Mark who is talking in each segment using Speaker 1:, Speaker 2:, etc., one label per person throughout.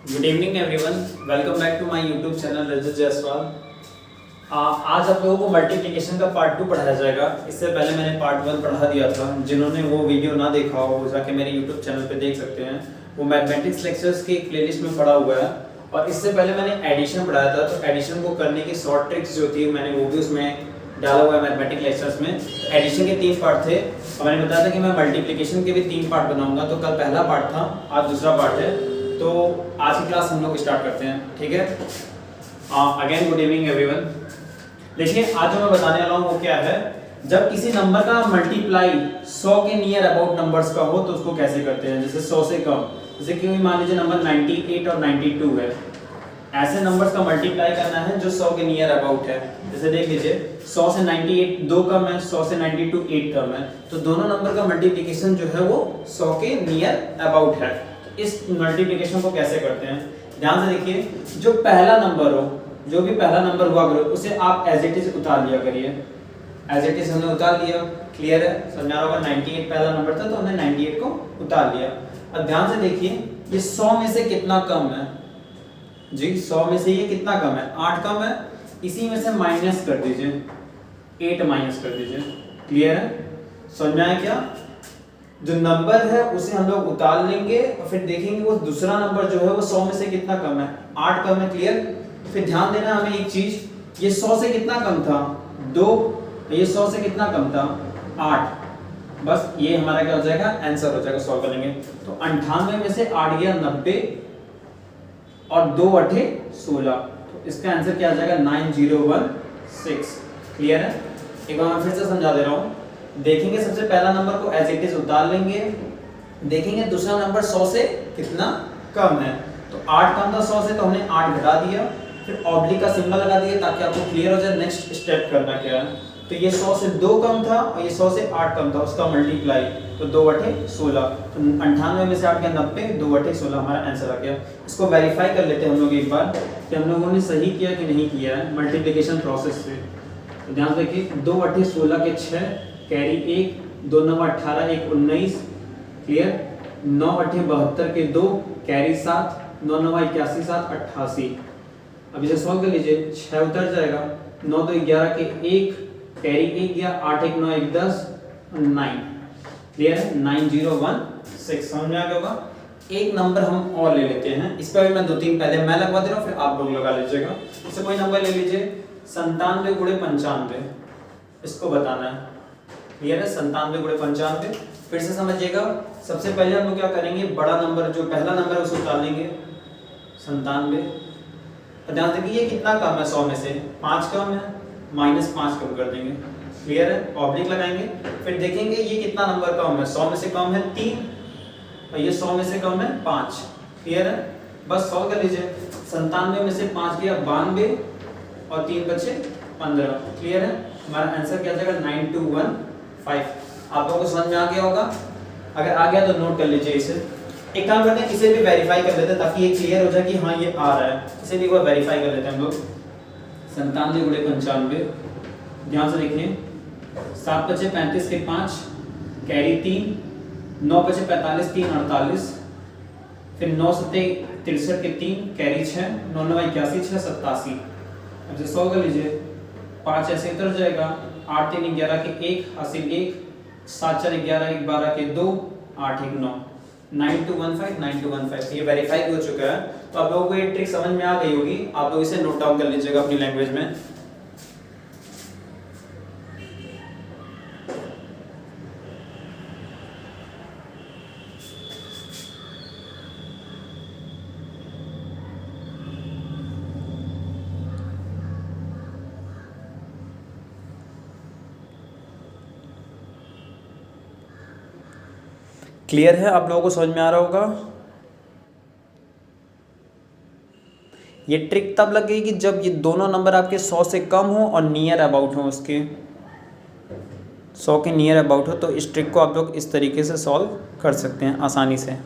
Speaker 1: Good evening everyone, welcome back to my YouTube channel Rajat Jaiswal. आज आप लोगों को मल्टीप्लिकेशन का पार्ट 2 पढ़ाया जाएगा। इससे पहले मैंने पार्ट 1 पढ़ा दिया था। जिन्होंने वो वीडियो ना देखा हो वो जाके मेरे यूट्यूब चैनल पे देख सकते हैं। वो मैथमेटिक्स लेक्चर्स की प्लेलिस्ट में पढ़ा हुआ है। और इससे पहले मैंने एडिशन पढ़ाया था, तो एडिशन को करने की शॉर्ट ट्रिक्स जो थी मैंने वो भी उसमें डाला हुआ है मैथमेटिक्स लेक्चर्स में। एडिशन के 3 पार्ट थे और मैंने बताया था कि मैं मल्टीप्लिकेशन के भी 3 पार्ट बनाऊंगा। तो कल पहला पार्ट था, आज दूसरा पार्ट है। तो आज की क्लास हम लोग स्टार्ट करते हैं, ठीक है। Again good evening everyone. देखिए आज जो मैं बताने वाला हूँ वो क्या है। जब किसी नंबर का मल्टीप्लाई 100 के नियर अबाउट नंबर्स का हो तो उसको कैसे करते हैं। जैसे 100 से कम, जैसे कि मान लीजिए नंबर 98 और 92 है। ऐसे नंबर्स का मल्टीप्लाई करना है जो 100 के नियर अबाउट है। जैसे देख लीजिए 100 से 98 2 कम है, 100 से 92 8 कम है। तो दोनों नंबर का मल्टीप्लिकेशन जो है वो 100 के नियर अबाउट है। इस मल्टीप्लिकेशन को कैसे करते हैं, ध्यान से देखिए। जो पहला नंबर हो, जो भी पहला नंबर हुआ करो, उसे आप एज इट इज उतार लिया करिए। एज इट इज हमने उतार लिया, क्लियर है, समझा रहा होगा। 98 पहला नंबर था तो हमने 98 को उतार लिया। अब ध्यान से देखिए ये 100 में से कितना कम है जी। 100 में से ये कितना कम है, 8 कम है। इसी में से माइनस कर दीजिए, 8 माइनस कर दीजिए, क्लियर है, समझ में आया क्या। जो नंबर है उसे हम लोग उतार लेंगे और फिर देखेंगे वो दूसरा नंबर जो है वो 100 में से कितना कम है, 8 कम है, क्लियर। फिर ध्यान देना हमें एक चीज, ये 100 से कितना कम था 2, ये 100 से कितना कम था 8। बस ये हमारा क्या हो जाएगा, आंसर हो जाएगा, सॉल्व करेंगे। तो 98 में से 8 गया 90 और 2 8 16, तो इसका आंसर क्या आ जाएगा 9016, क्लियर है। एक बार मैं फिर से समझा दे रहा हूँ। देखेंगे सबसे पहला नंबर को एज इट इज उतार लेंगे, देखेंगे दूसरा नंबर 100 से कितना कम है। तो 8 कम था 100 से तो हमने 8 घटा दिया, फिर ऑब्लिक का सिंबल लगा दिया ताकि आपको क्लियर हो जाए नेक्स्ट स्टेप करना क्या है। तो ये 100 से 2 कम था और ये 100 से 8 कम था, उसका मल्टीप्लाई, तो 2 8 16। तो 98 में से 8 गया 90, 2 8 16 हमारा आंसर आ गया। इसको वेरीफाई कर लेते हैं हम लोग एक बार कि हम लोगों ने सही किया कि नहीं किया है मल्टीप्लिकेशन प्रोसेस से। तो ध्यान देखिए 2 8 16 के 6, कैरी 1, 2 9 18 1 19, क्लियर। 9 8 72 के 2, कैरी 7, 9 9 81 7 88। अब इसे सॉल्व कर लीजिए, 6 उतर जाएगा, 9 2 11 के 1, कैरी 1 गया, 8 1 9 1 10 9, क्लियर है, 9016। समझ में आ गया होगा। एक नंबर हम और ले लेते हैं, इस पर भी मैं 2 3 पहले मैं लगवा दे रहा हूँ, फिर आप लोग लगा लीजिएगा। इससे कोई नंबर ले लीजिए 97 गुणे 95, इसको बताना है, क्लियर है। 97 गुणे 95, फिर से समझिएगा। सबसे पहले हम लोग क्या करेंगे, बड़ा नंबर जो पहला नंबर है उसे उतार लेंगे 97। ध्यान देखिए ये कितना कम है 100 में से, 5 कम है, -5 कम कर देंगे, क्लियर है। ऑब्लिक लगाएंगे, फिर देखेंगे ये कितना नंबर कम है, 100 में से कम है 3 और ये 100 में से कम है 5, क्लियर है। बस सॉल्व कर लीजिए। 97 में से 5 गया 92 और 3 बचे 15, क्लियर है। हमारा आंसर क्या आ जाएगा 9215। आप लोगों को समझ में आ गया होगा। अगर आ गया तो नोट कर लीजिए इसे। एक काम करते हैं, इसे भी वेरीफाई कर लेते हैं ताकि ये क्लियर हो जाए कि हाँ ये आ रहा है। इसे भी एक बार वेरीफाई कर लेते हैं हम लोग। 97 गुणे 95, ध्यान से देखिए, 7 बचे 35 के 5, कैरी 3, 9 बचे 45 3 48, फिर 9 7 63 के 3, कैरी 6, 9 9 81 6 87। अब इसे सॉल्व कर लीजिए, 5 ऐसे उतर जाएगा, 8 3 11 के 1 हासिल 1, 7 4 11 1 12 के 2, 8 1 9, 9215। ये वेरीफाई हो चुका है। तो आप लोगों को ये ट्रिक समझ में आ गई होगी। आप लोग इसे नोट डाउन कर लीजिएगा अपनी लैंग्वेज में। क्लियर है, आप लोगों को समझ में आ रहा होगा। ये ट्रिक तब लगेगी जब ये दोनों नंबर आपके 100 से कम हो और नियर अबाउट हो, उसके 100 के नियर अबाउट हो। तो इस ट्रिक को आप लोग इस तरीके से सॉल्व कर सकते हैं आसानी से।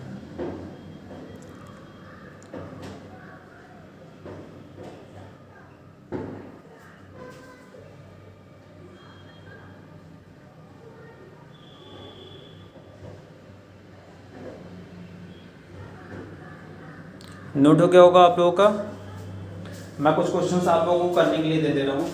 Speaker 1: नोट हो गया होगा आप लोगों का। मैं कुछ क्वेश्चंस आप लोगों को करने के लिए दे रहा हूँ।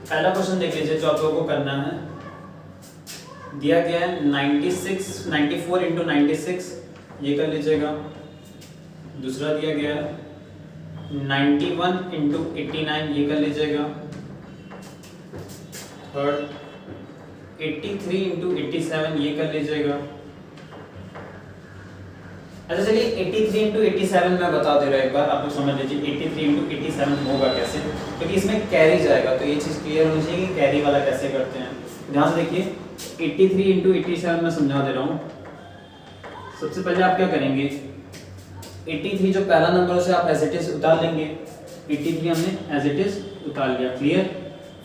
Speaker 1: पहला क्वेश्चन देख लीजिए जो आप लोगों को करना है। दिया गया है 94 इंटू 96, ये कर लीजिएगा। दूसरा दिया गया है 91 इंटू 89, ये कर लीजिएगा। थर्ड 83 इंटू 87, ये कर लीजिएगा। अच्छा चलिए 83 इंटू 87 मैं बता दे रहा हूँ, एक बार आप लोग समझ लीजिए 83 इंटू 87 होगा कैसे, क्योंकि इसमें कैरी जाएगा, तो ये चीज़ क्लियर होनी चाहिए कि कैरी वाला कैसे करते हैं। ध्यान देखिए 83 इंटू 87 मैं समझा दे रहा हूँ। सबसे पहले आप क्या करेंगे, 83 जो पहला नंबर उसे आप एज इट इज उतार लेंगे। 83 हमने एज इट इज उतार लिया, क्लियर।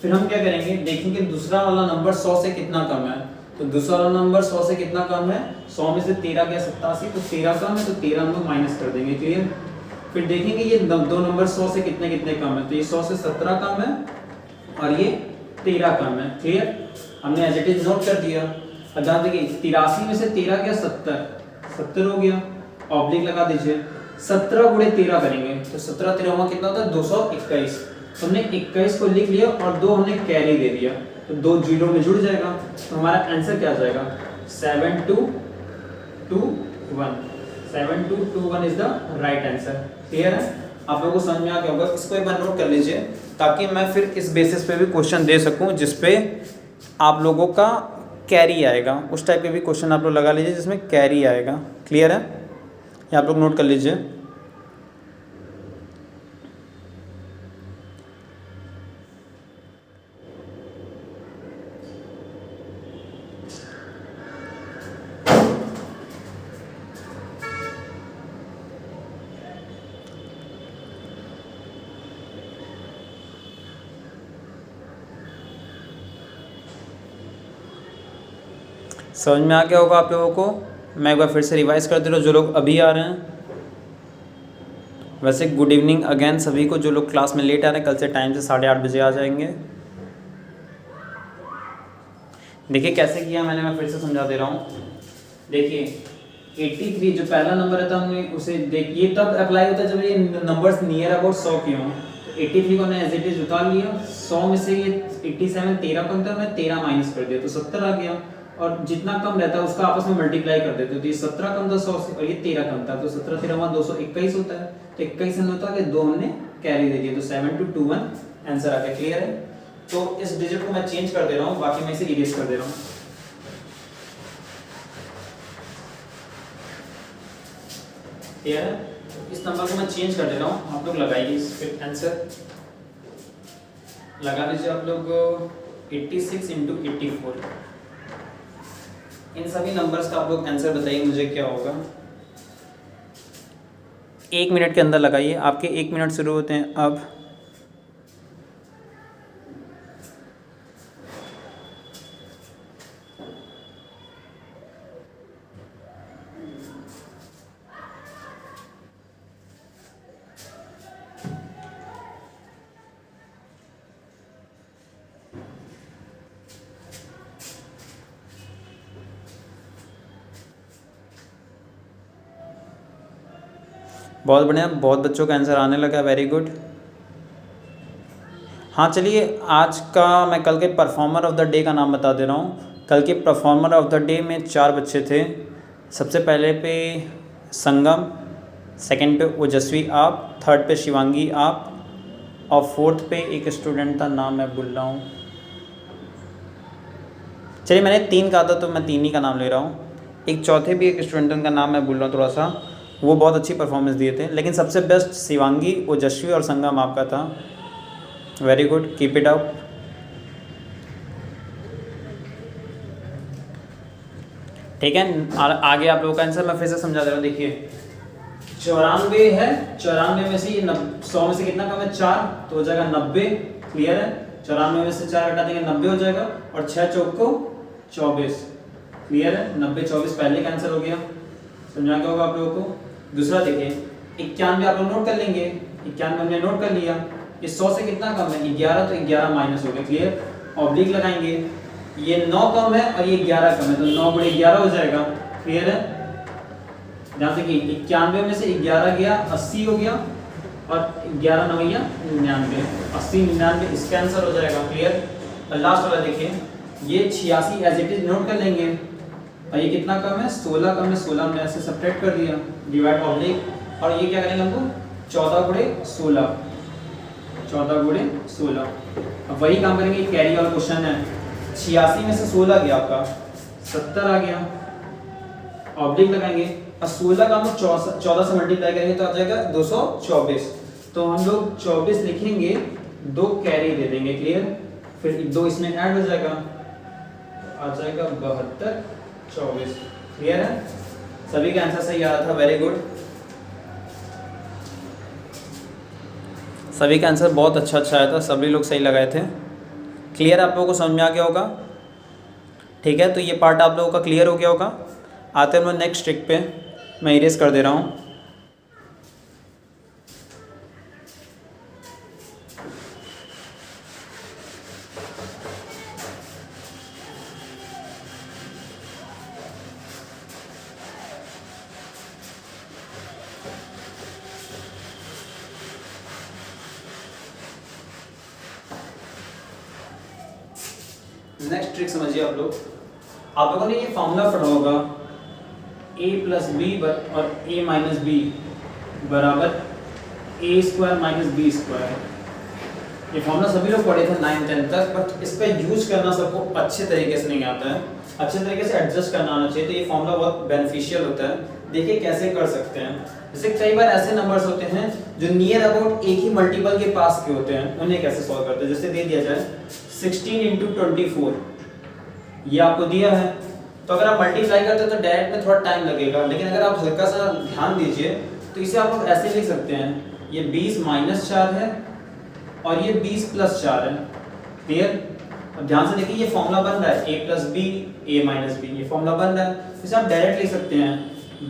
Speaker 1: फिर हम क्या करेंगे, देखेंगे दूसरा वाला नंबर 100 से कितना कम है। तो दूसरा वाला नंबर 100 से कितना कम है, 100 में से 13 गया 87, तो 13 कम है, तो 13 हम लोग माइनस कर देंगे, क्लियर। फिर देखेंगे ये दो नंबर 100 से कितने कितने कम है, तो ये 100 से 17 कम है और ये 13 कम है, क्लियर। हमने एज इट इज नोट कर दिया। अब ध्यान देखिए 83 में से 13 गया 70 हो गया, ऑब्लिक लगा दीजिए। 17 गुणे 13 करेंगे तो 17 13 कितना होता है 221। हमने 21 को लिख लिया और 2 हमने कैरी दे दिया, तो 2 जीरो में जुड़ जाएगा, तो हमारा आंसर क्या आ जाएगा 7221। 7221 is the right answer, clear है। आप लोगों को समझ में आ गया होगा। इसको एक बार नोट कर लीजिए ताकि मैं फिर इस बेसिस पे भी क्वेश्चन दे सकूं जिसपे आप लोगों का कैरी आएगा। उस टाइप के भी क्वेश्चन आप लोग लगा लीजिए जिसमें कैरी आएगा, क्लियर है। ये आप लोग नोट कर लीजिए। समझ में आ गया होगा आप लोगों को। मैं एक बार फिर से रिवाइज कर दे रहा हूँ जो लोग अभी आ रहे हैं। वैसे गुड इवनिंग अगेन सभी को। जो लोग क्लास में लेट आ रहे हैं कल से टाइम से 8:30 बजे आ जाएंगे। देखिए कैसे किया मैंने, मैं फिर से समझा दे रहा हूँ। देखिए 83 जो पहला नंबर है था हमने उसे देखिए तब अप्लाई होता है जब ये नंबर्स नियर अबाउट 100 के हों। तो 83 को हमने एज इट इज उतार लिया। 100 में से ये 87 13 कम था, हमने 13 माइनस कर दिया तो 70 आ गया। और जितना कम रहता है उसका आपस में मल्टीप्लाई कर देते, तो ये 17 कम था 100 से और ये 13 कम था, तो 17 13 221 होता है। तो 21 हमने होता है कि 2 हमने कैरी दे दिया, तो 7221 आंसर आ गया, क्लियर है। तो इस डिजिट को मैं चेंज कर दे रहा हूँ, बाकी मैं इसे इरेज कर दे रहा हूँ। क्लियर है। इस नंबर को मैं चेंज कर दे रहा हूँ, आप लोग लगाइए इस पे आंसर लगा लीजिए आप लोग। 86 इंटू 84, इन सभी नंबर्स का आप लोग आंसर बताइए मुझे क्या होगा। 1 मिनट के अंदर लगाइए, आपके 1 मिनट शुरू होते हैं अब। बहुत बढ़िया, बहुत बच्चों का आंसर आने लगा, वेरी गुड। हाँ चलिए, आज का मैं कल के परफॉर्मर ऑफ द डे का नाम बता दे रहा हूँ। कल के परफॉर्मर ऑफ द डे में 4 बच्चे थे। सबसे पहले पे संगम, सेकंड पे ओजस्वी आप, थर्ड पे शिवांगी आप, और फोर्थ पे एक स्टूडेंट था, नाम मैं भूल रहा हूँ। चलिए मैंने 3 कहा था तो मैं 3 ही का नाम ले रहा हूँ। एक चौथे भी एक स्टूडेंट, उनका नाम मैं भूल रहा हूँ थोड़ा सा, वो बहुत अच्छी परफॉर्मेंस दिए थे, लेकिन सबसे बेस्ट शिवांगी, ओजस्वी और संगम आपका था। Very good, keep it up. ठीक है, आगे आप लोगों का आंसर मैं फिर से समझा दे रहा हूँ। देखिए 94 है, 94 में से ये 100 में से कितना कम है 4, तो हो जाएगा 90, क्लियर है। 94 में से 4 हटा देंगे 90 हो जाएगा, और 6 चौक को 24। क्लियर है, 90 24 पहले कैंसिल हो गया, समझा क्या होगा आप लोगों को। दूसरा देखिए 91 आप लोग नोट कर लेंगे, 91 हमने नोट कर लिया, ये 100 से कितना कम है 11, तो 11 माइनस हो गया। क्लियर, ऑब्लिक लगाएंगे, ये 9 कम है और ये 11 कम है, तो 9 गुणे 11 हो जाएगा। क्लियर है, ध्यान से कि 91 में से 11 गया 80 हो गया, और 11 9 99, 80 99 इसका आंसर हो जाएगा। क्लियर, और लास्ट वाला देखिए ये 86 एज इट इज नोट कर लेंगे, और ये कितना कम है 16 कम है, 16 हमने ऐसे सब्ट्रैक्ट कर दिया, डिवाइड ऑब्लिक, और ये क्या करेंगे हमको 14 गुणे 16, 14 गुणे 16। अब वही काम करेंगे, कैरी वाला क्वेश्चन है, 86 में से 16 गया आपका 70 आ गया, ऑब्लिक लगाएंगे, और 16 का हम 14 से मल्टीप्लाई करेंगे तो आ जाएगा 224, तो हम लोग 24 लिखेंगे, 2 कैरी दे देंगे। क्लियर, फिर 2 इसमें ऐड हो जाएगा, आ जाएगा 72 24। क्लियर है, सभी का आंसर सही आ रहा था, वेरी गुड, सभी का आंसर बहुत अच्छा आया था, सभी लोग सही लगाए थे। क्लियर, आप लोगों को समझ में आ गया होगा। ठीक है, तो ये पार्ट आप लोगों का क्लियर हो गया होगा। आते हैं हम नेक्स्ट ट्रिक पे, मैं इरेज कर दे रहा हूँ। नेक्स्ट ट्रिक समझिए आप लोगों ने ये फॉर्मूला पढ़ा होगा, a प्लस बी और a माइनस बी बराबर a square minus B square. ये फॉर्मूला सभी लोग पढ़े थे 9 10 तक, बट इसका यूज करना सबको अच्छे तरीके से नहीं आता है, अच्छे तरीके से एडजस्ट करना आना चाहिए। तो ये फॉर्मूला बहुत बेनिफिशियल होता है, देखिए कैसे कर सकते हैं। जैसे कई बार ऐसे नंबर्स होते हैं जो नियर अबाउट एक ही मल्टीपल के पास के होते हैं, उन्हें कैसे सॉल्व करते हैं। जैसे दे दिया जाए 16 इंटू 24, ये आपको दिया है, तो अगर आप मल्टीप्लाई करते हैं तो डायरेक्ट में थोड़ा टाइम लगेगा, लेकिन अगर आप हल्का सा ध्यान दीजिए तो इसे आप लोग ऐसे लिख सकते हैं, ये 20 माइनस 4 है और ये 20 प्लस 4 है। क्लियर, अब ध्यान से देखिए ये फॉर्मूला बन रहा है a plus B a minus B, ये फॉर्मूला बन रहा है, इसे आप डायरेक्ट लिख सकते हैं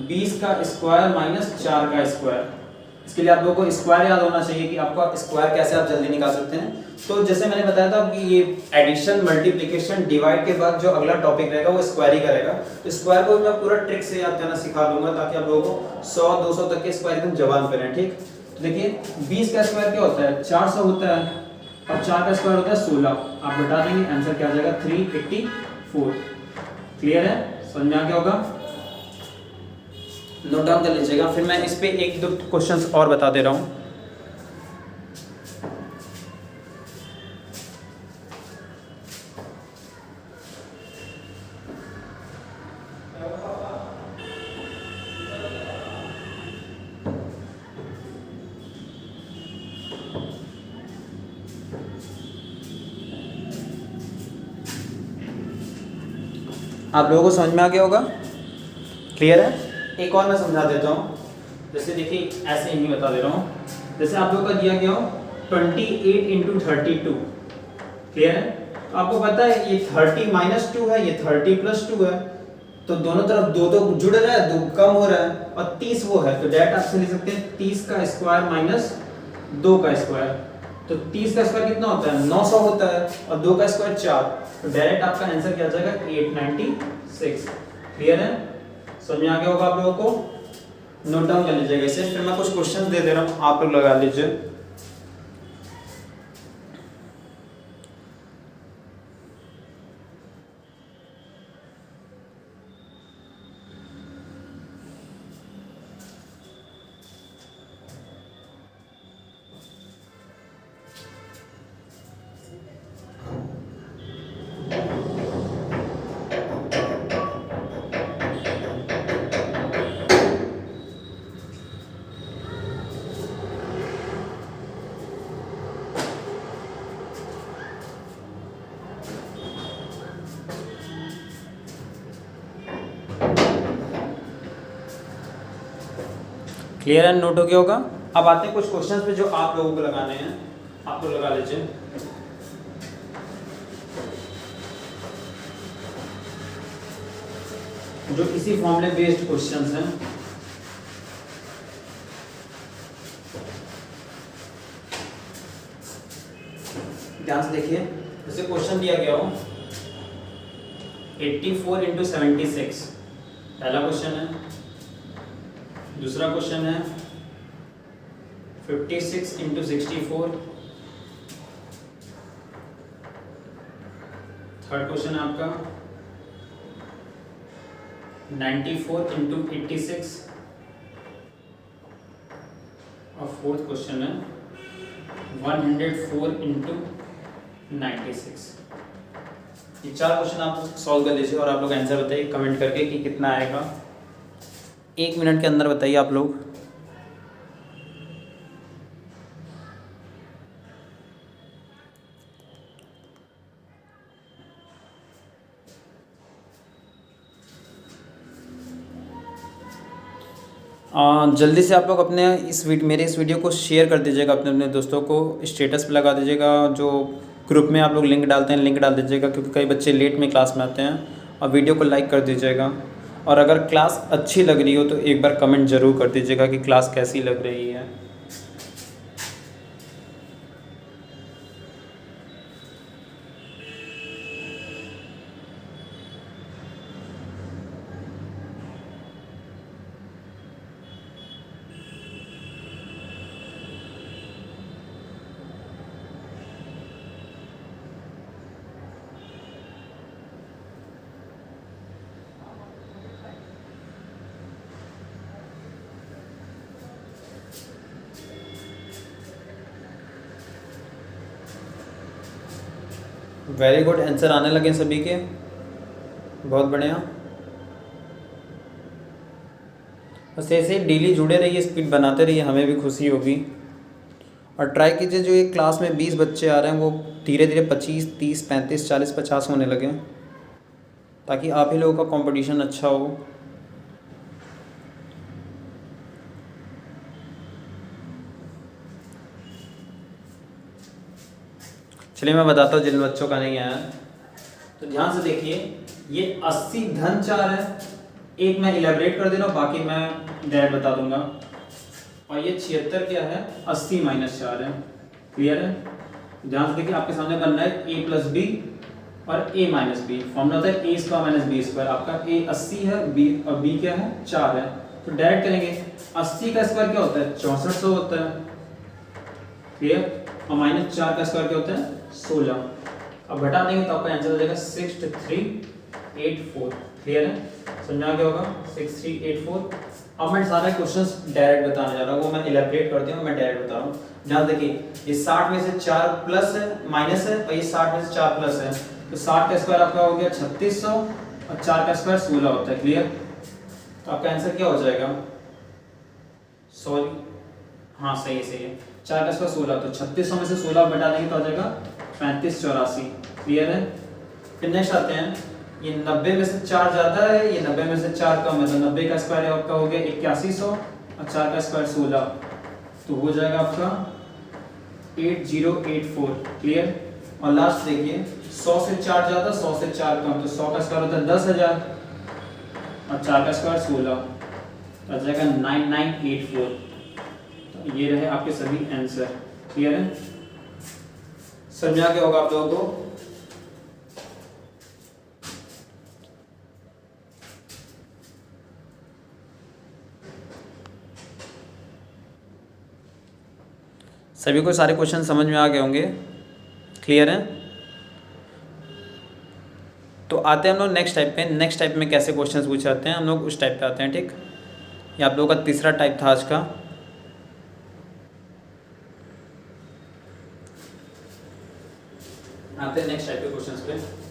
Speaker 1: 20 का स्क्वायर माइनस 4 का स्क्वायर। इसके लिए आप लोगों को स्क्वायर याद होना चाहिए कि आपका स्क्वायर कैसे आप जल्दी निकाल सकते हैं। तो जैसे मैंने बताया था कि ये एडिशन मल्टीप्लिकेशन डिवाइड के बाद जो अगला टॉपिक रहेगा वो स्क्वायर ही का रहेगा, तो स्क्वायर को मैं पूरा ट्रिक से याद करना सिखा दूंगा ताकि आप लोगों को 100 200 तक के स्क्वायर एकदम जवान पे रहें। ठीक, तो देखिए 20 का स्क्वायर क्या होता है 400 होता है, और 4 का स्क्वायर होता है 16, आप बता देंगे आंसर क्या आ जाएगा 384। क्लियर है, समझ में आ गया होगा, नोट डाउन कर लीजिएगा। फिर मैं इस पे एक दो क्वेश्चंस और बता दे रहा हूँ। आप लोगों को समझ में आ गया होगा, क्लियर है। एक और मैं समझा देता हूँ, जैसे देखिए ऐसे ही बता दे रहा हूँ, जैसे आप लोगों का दिया गया हो 28 इंटू 32। क्लियर है, तो आपको पता है ये 30 माइनस 2 है, ये 30 प्लस 2 है, तो दोनों तरफ दो दो जुड़ रहा है, 2 कम हो रहा है, और 30 वो है, तो डायरेक्ट आपसे लिख सकते हैं 30 का स्क्वायर माइनस 2 का स्क्वायर। तो 30 का स्क्वायर कितना होता है 900 होता है, और 2 का स्क्वायर 4, तो डायरेक्ट आपका आंसर क्या आ जाएगा 896। क्लियर है, समझ में आ गया होगा आप लोगों को, नोट डाउन कर लीजिएगा इसे। फिर मैं कुछ क्वेश्चंस दे रहा हूँ, आप लोग लगा लीजिए। क्लियर एंड नोट हो गया होगा। अब आते हैं कुछ क्वेश्चंस पे जो आप लोगों को लगाने हैं, आप लोग लगा लीजिए। जो इसी फॉर्मूले बेस्ड क्वेश्चंस हैं। ध्यान से देखिए, जैसे क्वेश्चन दिया गया हो 84 इंटू 76, पहला क्वेश्चन है। दूसरा क्वेश्चन है 56 इंटू 64। थर्ड क्वेश्चन है आपका 94 इंटू 86। और फोर्थ क्वेश्चन है 104 इंटू 96। ये 4 क्वेश्चन आप सॉल्व कर लीजिए और आप लोग आंसर बताइए कमेंट करके कि कितना आएगा। 1 मिनट के अंदर बताइए आप लोग। जल्दी से आप लोग अपने मेरे इस वीडियो को शेयर कर दीजिएगा, अपने अपने दोस्तों को स्टेटस पे लगा दीजिएगा। जो ग्रुप में आप लोग लिंक डालते हैं, लिंक डाल दीजिएगा, क्योंकि कई बच्चे लेट में क्लास में आते हैं। और वीडियो को लाइक कर दीजिएगा। और अगर क्लास अच्छी लग रही हो तो एक बार कमेंट ज़रूर कर दीजिएगा कि क्लास कैसी लग रही है। वेरी गुड, आंसर आने लगे सभी के, बहुत बढ़िया। बस ऐसे ही डेली जुड़े रहिए, स्पीड बनाते रहिए, हमें भी खुशी होगी। और ट्राई कीजिए जो एक क्लास में 20 बच्चे आ रहे हैं वो धीरे धीरे 25, 30, 35, 40, 50 होने लगे, ताकि आप ही लोगों का कंपटीशन अच्छा हो। चलिए मैं बताता हूँ जिन बच्चों का नहीं आया। तो ध्यान से देखिए, ये 80 धन 4 है। एक मैं इलेबरेट कर दे रहा हूँ, बाकी मैं डायरेक्ट बता दूंगा। और ये 76 क्या है, 80 माइनस 4 है। क्लियर है? ध्यान से देखिए, आपके सामने बनना है a प्लस बी और a माइनस बी। फॉर्मूला होता है a square minus B square. आपका a 80 है, b और b क्या है, 4 है। तो डायरेक्ट करेंगे, 80 का स्क्वायर क्या होता है, 6400 होता है। क्लियर? और माइनस 4 का स्क्वायर क्या होता है, 16। अब घटा देंगे तो आपका आंसर हो जाएगा 6384। क्लियर है? समझा क्या होगा, 6384। अब मैं सारे क्वेश्चंस डायरेक्ट बताने जा रहा हूँ, वो मैं इलेबरेट कर दिया, मैं डायरेक्ट बता रहा हूँ। ध्यान देखिए, ये 60 में से 4 प्लस है, माइनस है, और ये 60 में से 4 प्लस है। तो 60 का स्क्वायर आपका हो गया 3600 और 4 का स्क्वायर 16 होता है। क्लियर? तो आपका आंसर क्या हो जाएगा, सॉरी हाँ सही है 4 का स्क्वायर 16। तो 3600 में से 16 बटा देंगे तो आ जाएगा 3584। क्लियर है? फिर नेक्स्ट आते हैं, ये 90 में से 4 ज्यादा है, ये 90 में से 4 कम है। तो 90 का स्क्वायर आपका हो गया 8100 और 4 का स्क्वायर 16, तो हो जाएगा आपका 8084। क्लियर? और लास्ट देखिए, 100 से 4 ज्यादा, 100 से 4 कम, तो 100 का स्क्वायर होता है 10,000 और 4 का स्क्वायर 16, तो आ जाएगा 9984। तो ये रहे आपके सभी आंसर। क्लियर है? समझा क्या होगा आप लोगों को? सभी को सारे क्वेश्चन समझ में आ गए होंगे। क्लियर है? तो आते हैं हम लोग नेक्स्ट टाइप पे। नेक्स्ट टाइप में कैसे क्वेश्चंस पूछे जाते हैं, हम लोग उस टाइप पे आते हैं। ठीक, ये आप लोगों का तीसरा टाइप था आज का। आते हैं नेक्स्ट टाइप के क्वेश्चंस पे।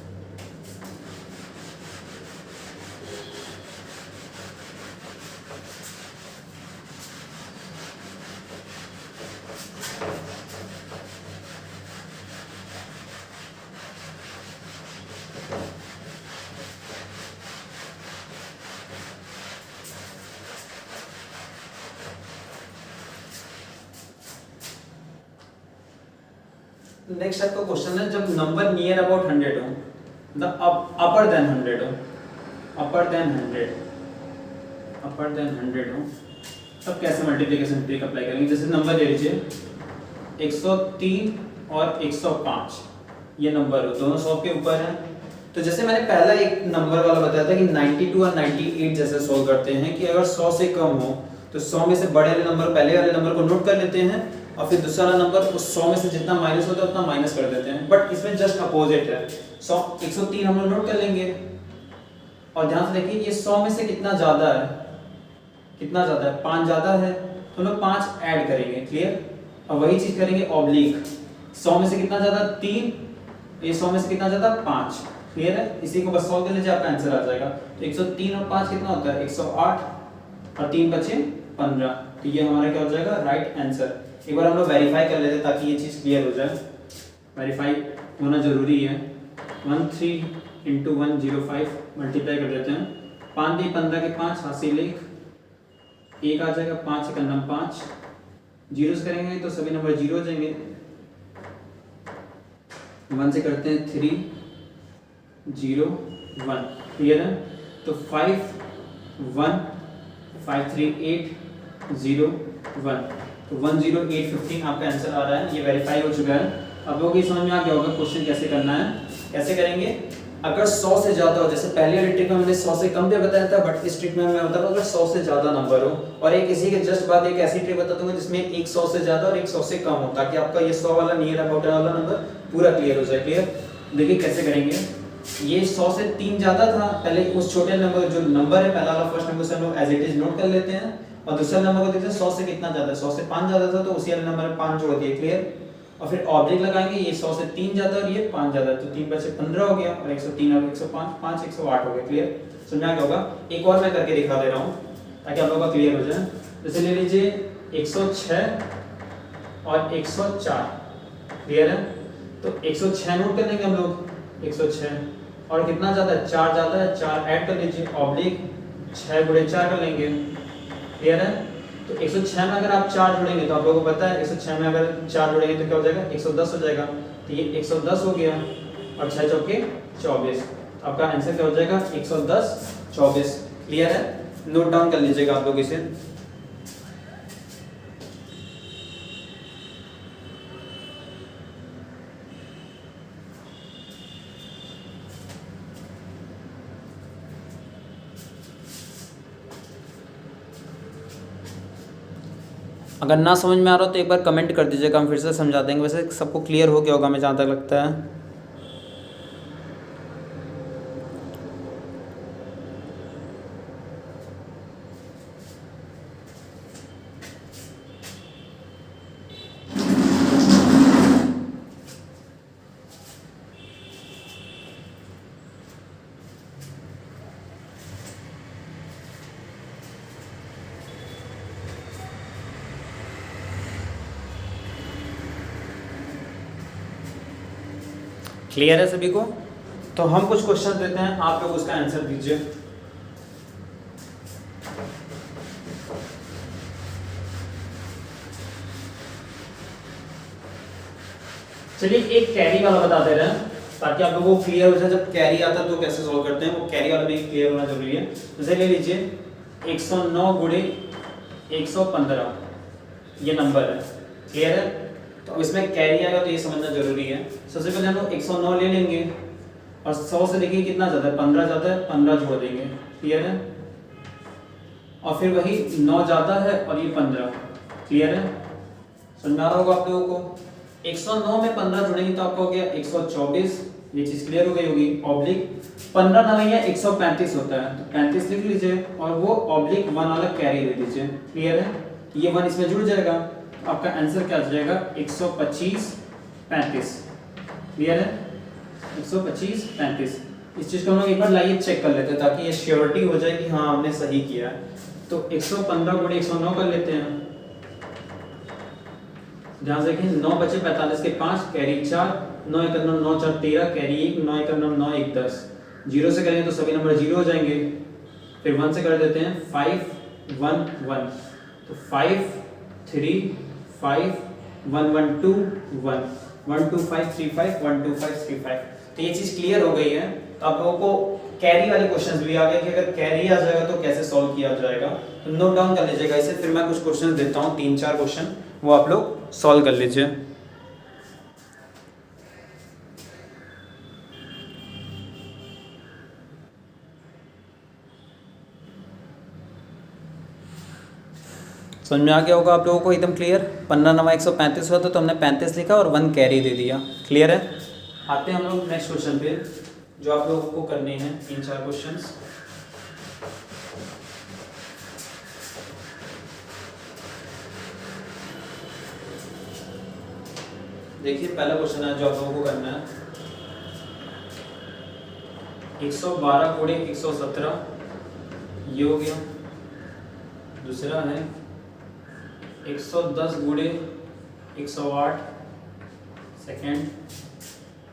Speaker 1: नेक्स्ट आपका क्वेश्चन है, जब नंबर नियर अबाउट 100 हो, मतलब अपर देन 100 हो, अपर देन 100 हो, तब कैसे मल्टीप्लिकेशन ट्रिक अप्लाई करेंगे। जैसे नंबर ले लीजिए 103 और 105, ये नंबर हो, दोनों 100 के ऊपर हैं। तो जैसे मैंने पहला एक नंबर वाला बताया था कि 92 और 98 जैसे सोल्व करते हैं कि अगर 100 से कम हो तो 100 में से बड़े वाले नंबर, पहले वाले नंबर को नोट कर लेते हैं और फिर दूसरा वाला नंबर उस 100 में से जितना माइनस होता है उतना माइनस कर देते हैं। बट इसमें जस्ट अपोजिट है, 103 हम लोग नोट कर लेंगे और ध्यान से देखिए ये 100 में से कितना ज्यादा है, 5 ज्यादा है तो हम लोग 5 ऐड करेंगे, क्लियर। और वही चीज करेंगे ऑब्लिक, 100 में से कितना ज्यादा 3, ये 100 में से कितना ज्यादा 5, क्लियर है। इसी को बस सॉल्व कर लीजिए, आपका आंसर आ जाएगा। तो 103 और 5 कितना होता है 108 और 3 बचे 15, तो ये हमारा क्या हो जाएगा राइट आंसर। एक बार हम लोग वेरीफाई कर लेते हैं ताकि ये चीज क्लियर हो जाए, वेरीफाई होना जरूरी है। 13 × 105 मल्टीप्लाई कर देते हैं, 5 × 15 के 5 हासिल 1 आ जाएगा, 5 × 9 5, जीरो से करेंगे तो सभी नंबर जीरो हो जाएंगे। 1 से करते हैं 3 0 1, क्लियर है। तो 5 1 5 3 8 0 1, तो 10815 आपका आंसर आ रहा है, ये वेरीफाई हो चुका है। अब लोगों की समझ में आ गया होगा क्वेश्चन कैसे करना है। कैसे करेंगे, अगर 100 से ज्यादा हो, जैसे पहले वाली ट्रिक में मैंने 100 से कम भी बताया था, बट इस ट्रिक में मैं बता रहा हूं अगर 100 से ज्यादा नंबर हो, और एक इसी के जस्ट बाद एक ऐसी ट्रिक बता दूंगा जिसमें एक 100 से ज्यादा और एक 100 से कम हो, ताकि आपका ये 100 वाला नियर अबाउट वाला नंबर पूरा क्लियर हो जाए। क्लियर, देखिए कैसे करेंगे। ये 100 से 3 ज्यादा था, पहले उस छोटे नंबर जो नंबर है पहला वाला फर्स्ट नंबर से हम लोग एज इट इज नोट कर लेते हैं, और दूसरा नंबर को देखते हैं 100 से कितना ज्यादा है, 100 से 5 ज्यादा था तो उसी वाले नंबर में 5 जोड़ दिए, क्लियर। और फिर ऑब्जेक्ट लगाएंगे, ये 100 से 3 ज्यादा और ये 5 ज्यादा, तो 3 बचे 15 हो गया, और 103 और 105 5 108 हो गया, क्लियर। समझा क्या होगा। एक और मैं करके दिखा दे रहा हूँ ताकि आप लोगों का क्लियर हो जाए। जैसे ले लीजिए 106 और 104, क्लियर है। तो 106 नोट कर लेंगे हम लोग, 106 और कितना ज्यादा है 4 ज्यादा है, 4 ऐड कर लीजिए, ऑब्लिक 6 × 4 कर लेंगे, क्लियर है। तो 106 में अगर आप 4 जोड़ेंगे तो आप लोगों को पता है 106 में अगर 4 जोड़ेंगे तो क्या हो जाएगा 110 हो जाएगा, तो ये 110 हो गया और 6 चौके 24, आपका आंसर क्या हो जाएगा 110 24, क्लियर है। नोट डाउन कर लीजिएगा आप लोग इसे। अगर ना समझ में आ रहा हो तो एक बार कमेंट कर दीजिएगा, हम फिर से समझा देंगे। वैसे सबको क्लियर हो गया होगा हमें जहाँ तक लगता है। क्लियर है सभी को। तो हम कुछ क्वेश्चन देते हैं, आप लोग उसका आंसर दीजिए। चलिए एक कैरी वाला बता दे रहे हैं ताकि आप लोगों को क्लियर हो जाए, जब कैरी आता है तो कैसे सॉल्व करते हैं, वो कैरी वाला भी क्लियर होना जरूरी है। जैसे ले लीजिए 109 × 115 ये नंबर है, क्लियर है। तो अब इसमें कैरी आएगा तो ये समझना जरूरी है। सबसे पहले हम लोग 109 ले लेंगे और 100 से देखिए कितना ज्यादा है 15 ज्यादा है, 15 जोड़ देंगे, क्लियर है। और फिर वही 9 ज्यादा है और ये 15, क्लियर है। समझ आ रहा होगा आप लोगों को। 109 में 15 जोड़ेंगे तो आपको हो गया 124, ये चीज क्लियर हो गई होगी। ऑब्लिक 15 9 135 होता है, तो 35 लिख लीजिए और वो ऑब्लिक 1 वाला कैरी दे दीजिए, क्लियर है। ये 1 इसमें जुड़ जाएगा, आपका आंसर क्या आ जाएगा 125 35, क्लियर है। 125 35, इस चीज को हम लोग एक बार लाइए चेक कर लेते हैं ताकि ये श्योरिटी हो जाए कि हाँ हमने सही किया है। तो 115 × 109 कर लेते हैं, ध्यान से देखिए 9 बचे 45 के 5 कैरी 4, 9 1 9 9 4 13 कैरी 1, 9 1 9 9 1 10, जीरो से करेंगे तो सभी नंबर जीरो हो जाएंगे। फिर 1 से कर देते हैं 5 1 1, तो 5 3 5 1 1 2 1 1 2 5 3 5 1 2 5 3 5, तो ये चीज क्लियर हो गई है। तो आप लोगों को कैरी वाले क्वेश्चंस भी आ गए कि अगर कैरी आ जाएगा तो कैसे सॉल्व किया जाएगा। तो नोट डाउन कर लीजिएगा इसे, फिर मैं कुछ क्वेश्चन देता हूँ, 3-4 क्वेश्चन, वो आप लोग सॉल्व कर लीजिए। समझ में आ गया होगा आप लोगों को एकदम क्लियर। 15×135 हुआ तो हमने 35 लिखा और 1 कैरी दे दिया। क्लियर है। आते हैं हम लोग नेक्स्ट क्वेश्चन पे, जो आप लोगों को करने हैं 3-4 क्वेश्चंस। देखिए पहला क्वेश्चन है जो आप लोगों को करना है, 112 गुणे 117 ये हो गया। दूसरा है 110 गुणे 108 सेकेंड।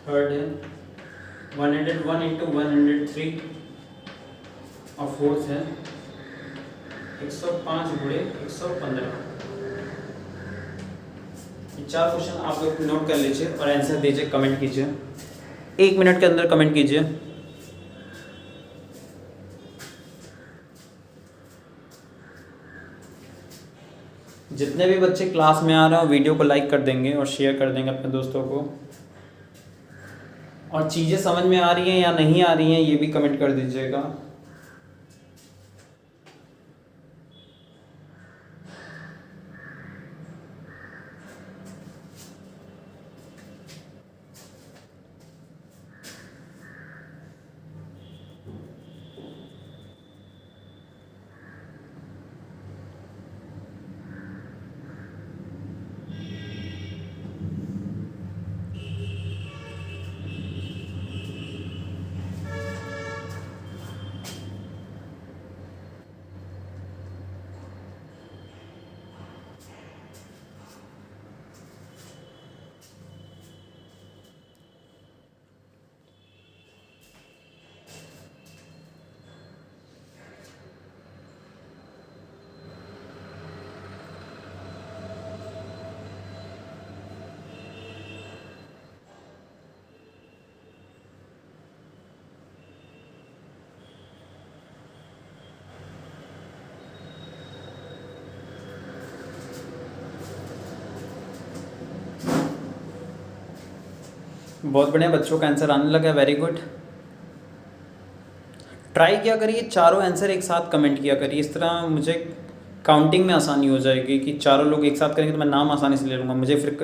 Speaker 1: थर्ड है 101 इंटू 103 और फोर्थ है 105 गुणे 115। ये 4 क्वेश्चन आप लोग नोट कर लीजिए और आंसर दीजिए, कमेंट कीजिए, 1 मिनट के अंदर कमेंट कीजिए। जितने भी बच्चे क्लास में आ रहे हो वीडियो को लाइक कर देंगे और शेयर कर देंगे अपने दोस्तों को, और चीज़ें समझ में आ रही हैं या नहीं आ रही हैं ये भी कमेंट कर दीजिएगा। बहुत बढ़िया, बच्चों का आंसर आने लगा, वेरी गुड। ट्राई किया करिए, चारों आंसर एक साथ कमेंट किया करिए, इस तरह मुझे काउंटिंग में आसानी हो जाएगी कि चारों लोग एक साथ करेंगे तो मैं नाम आसानी से ले लूँगा। मुझे फिर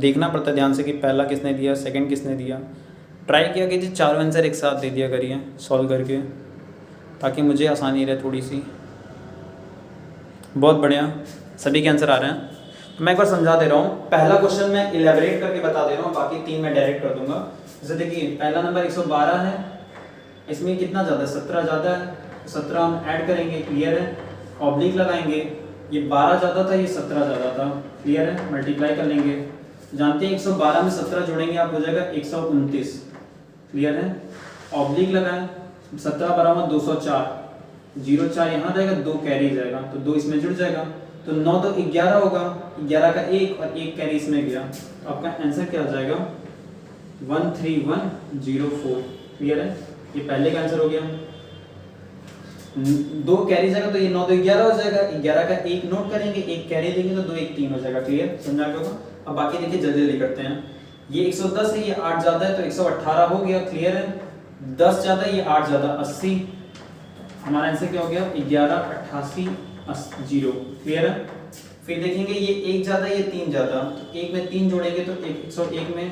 Speaker 1: देखना पड़ता है ध्यान से कि पहला किसने दिया, सेकंड किसने दिया। ट्राई किया कीजिए, चारों आंसर एक साथ दे दिया करिए सॉल्व करके, ताकि मुझे आसानी रहे थोड़ी सी। बहुत बढ़िया, सभी के आंसर आ रहे हैं। मैं एक बार समझा दे रहा हूँ, पहला क्वेश्चन मैं इलेबरेट करके बता दे रहा हूँ, बाकी 3 मैं डायरेक्ट कर दूंगा। जैसे देखिए पहला नंबर 112 है, इसमें कितना ज़्यादा है, 17 ज़्यादा है, 17 हम ऐड करेंगे, क्लियर है। ऑब्लिक लगाएंगे, ये 12 ज़्यादा था, ये 17 ज़्यादा था, क्लियर है। मल्टीप्लाई कर लेंगे, जानते हैं 112 में 17 जोड़ेंगे आप हो जाएगा 129, क्लियर है। ऑब्लिक लगाएं, 17 बराबर 204, 0 4 यहाँ जाएगा, 2 कैरी जाएगा तो 2 इसमें जुड़ जाएगा, तो 9 तो 11 होगा, 11 का 1 और 1 कैरी इसमें गया, तो आपका आंसर क्या आ जाएगा 13104, क्लियर है। ये पहले का आंसर हो गया। 2 कैरी जाएगा तो ये 9 तो 11 हो जाएगा, 11 का 1 नोट करेंगे, 1 कैरी देंगे तो 2 1 3 हो जाएगा, क्लियर, समझा गया होगा। अब बाकी देखिए जल्दी जल्दी करते हैं। ये 110 है, ये 8 ज़्यादा है तो 118 हो गया, क्लियर है। 10 ज़्यादा है, ये 8 ज़्यादा 80, हमारा आंसर क्या हो गया 1188 0, क्लियर है। फिर देखेंगे ये 1 ज़्यादा ये 3 ज़्यादा, तो 1 में 3 जोड़ेंगे तो 101 में,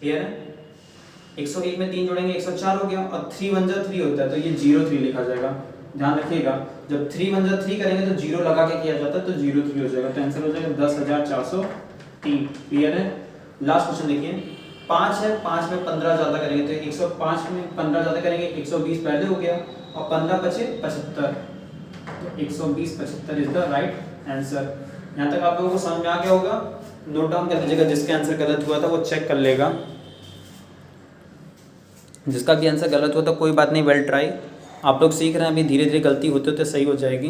Speaker 1: क्लियर है। 101 में 3 जोड़ेंगे 104 हो गया, और 3 1 जा 3 होता है तो ये 03 लिखा जाएगा। ध्यान रखिएगा, जब 3 1 जा 3 करेंगे तो 0 लगा के किया जाता है तो 03 हो जाएगा, तो आंसर हो जाएगा 10403, क्लियर है। लास्ट क्वेश्चन देखिए, 5 है, 5 में 15 ज़्यादा करेंगे तो 105 में 15 ज़्यादा करेंगे 120 पहले हो गया, और 15 बचे 75, तो 120 75 इज द राइट आंसर। यहाँ तक आप लोगों को समझ में आ गया होगा। नोट डाउन कर लीजिएगा, जिसका आंसर गलत हुआ था वो चेक कर लेगा, जिसका भी आंसर गलत हुआ था कोई बात नहीं, वेल ट्राई। आप लोग सीख रहे हैं, अभी धीरे धीरे गलती होते होते सही हो जाएगी,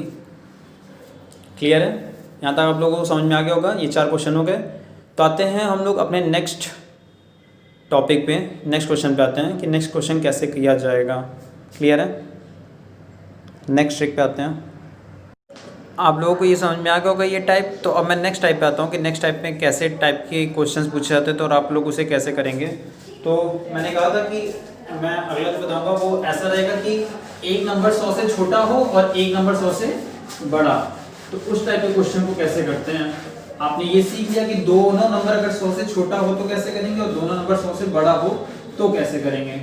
Speaker 1: क्लियर है। यहाँ तक आप लोगों को समझ में आ गया होगा। ये 4 क्वेश्चन हो गए, तो आते हैं हम लोग अपने नेक्स्ट टॉपिक पे, नेक्स्ट क्वेश्चन पे आते हैं कि नेक्स्ट क्वेश्चन कैसे किया जाएगा। क्लियर है? नेक्स्ट ट्रिक पे आते हैं। आप लोगों को ये समझ में आ गया होगा ये टाइप। तो अब मैं नेक्स्ट टाइप पे आता हूँ कि नेक्स्ट टाइप में कैसे टाइप के क्वेश्चंस पूछे जाते हैं तो और आप लोग उसे कैसे करेंगे। तो मैंने कहा था कि मैं अगला जो बताऊँगा वो ऐसा रहेगा कि एक नंबर 100 से छोटा हो और एक नंबर 100 से बड़ा। तो उस टाइप के क्वेश्चन को कैसे करते हैं। आपने ये सीख लिया कि दोनों नंबर अगर 100 से छोटा हो तो कैसे करेंगे और दोनों नंबर 100 से बड़ा हो तो कैसे करेंगे।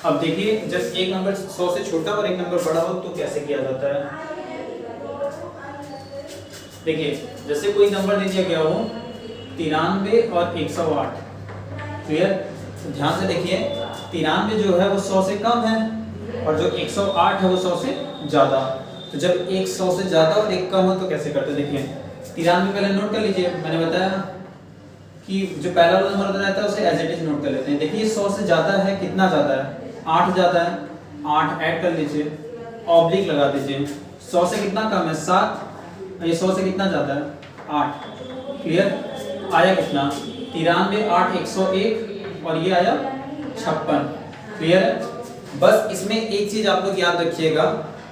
Speaker 1: अब देखिए, जब एक नंबर 100 से छोटा और एक नंबर बड़ा हो तो कैसे किया जाता है। देखिए, जैसे कोई नंबर दे दिया गया हो 93 और 108। क्लियर? ध्यान से देखिए, 93 जो है वो 100 से कम है और जो 108 है वो 100 से ज़्यादा। तो जब एक 100 से ज़्यादा और एक कम हो तो कैसे करते हैं। देखिए, 93 पहले नोट कर लीजिए। मैंने बताया कि जो पहला वाला नंबर रहता है उसे एज इट इज नोट कर लेते हैं। देखिए 100 से ज़्यादा है, कितना ज़्यादा है, 8 ज़्यादा है, 8 ऐड कर लीजिए, ऑब्लिक लगा दीजिए। 100 से कितना कम है, 7, ये 100 से कितना ज़्यादा है, 8। क्लियर? आया कितना, 93, 8, 101 और ये आया 56। क्लियर है? बस इसमें एक चीज़ आप लोग याद रखिएगा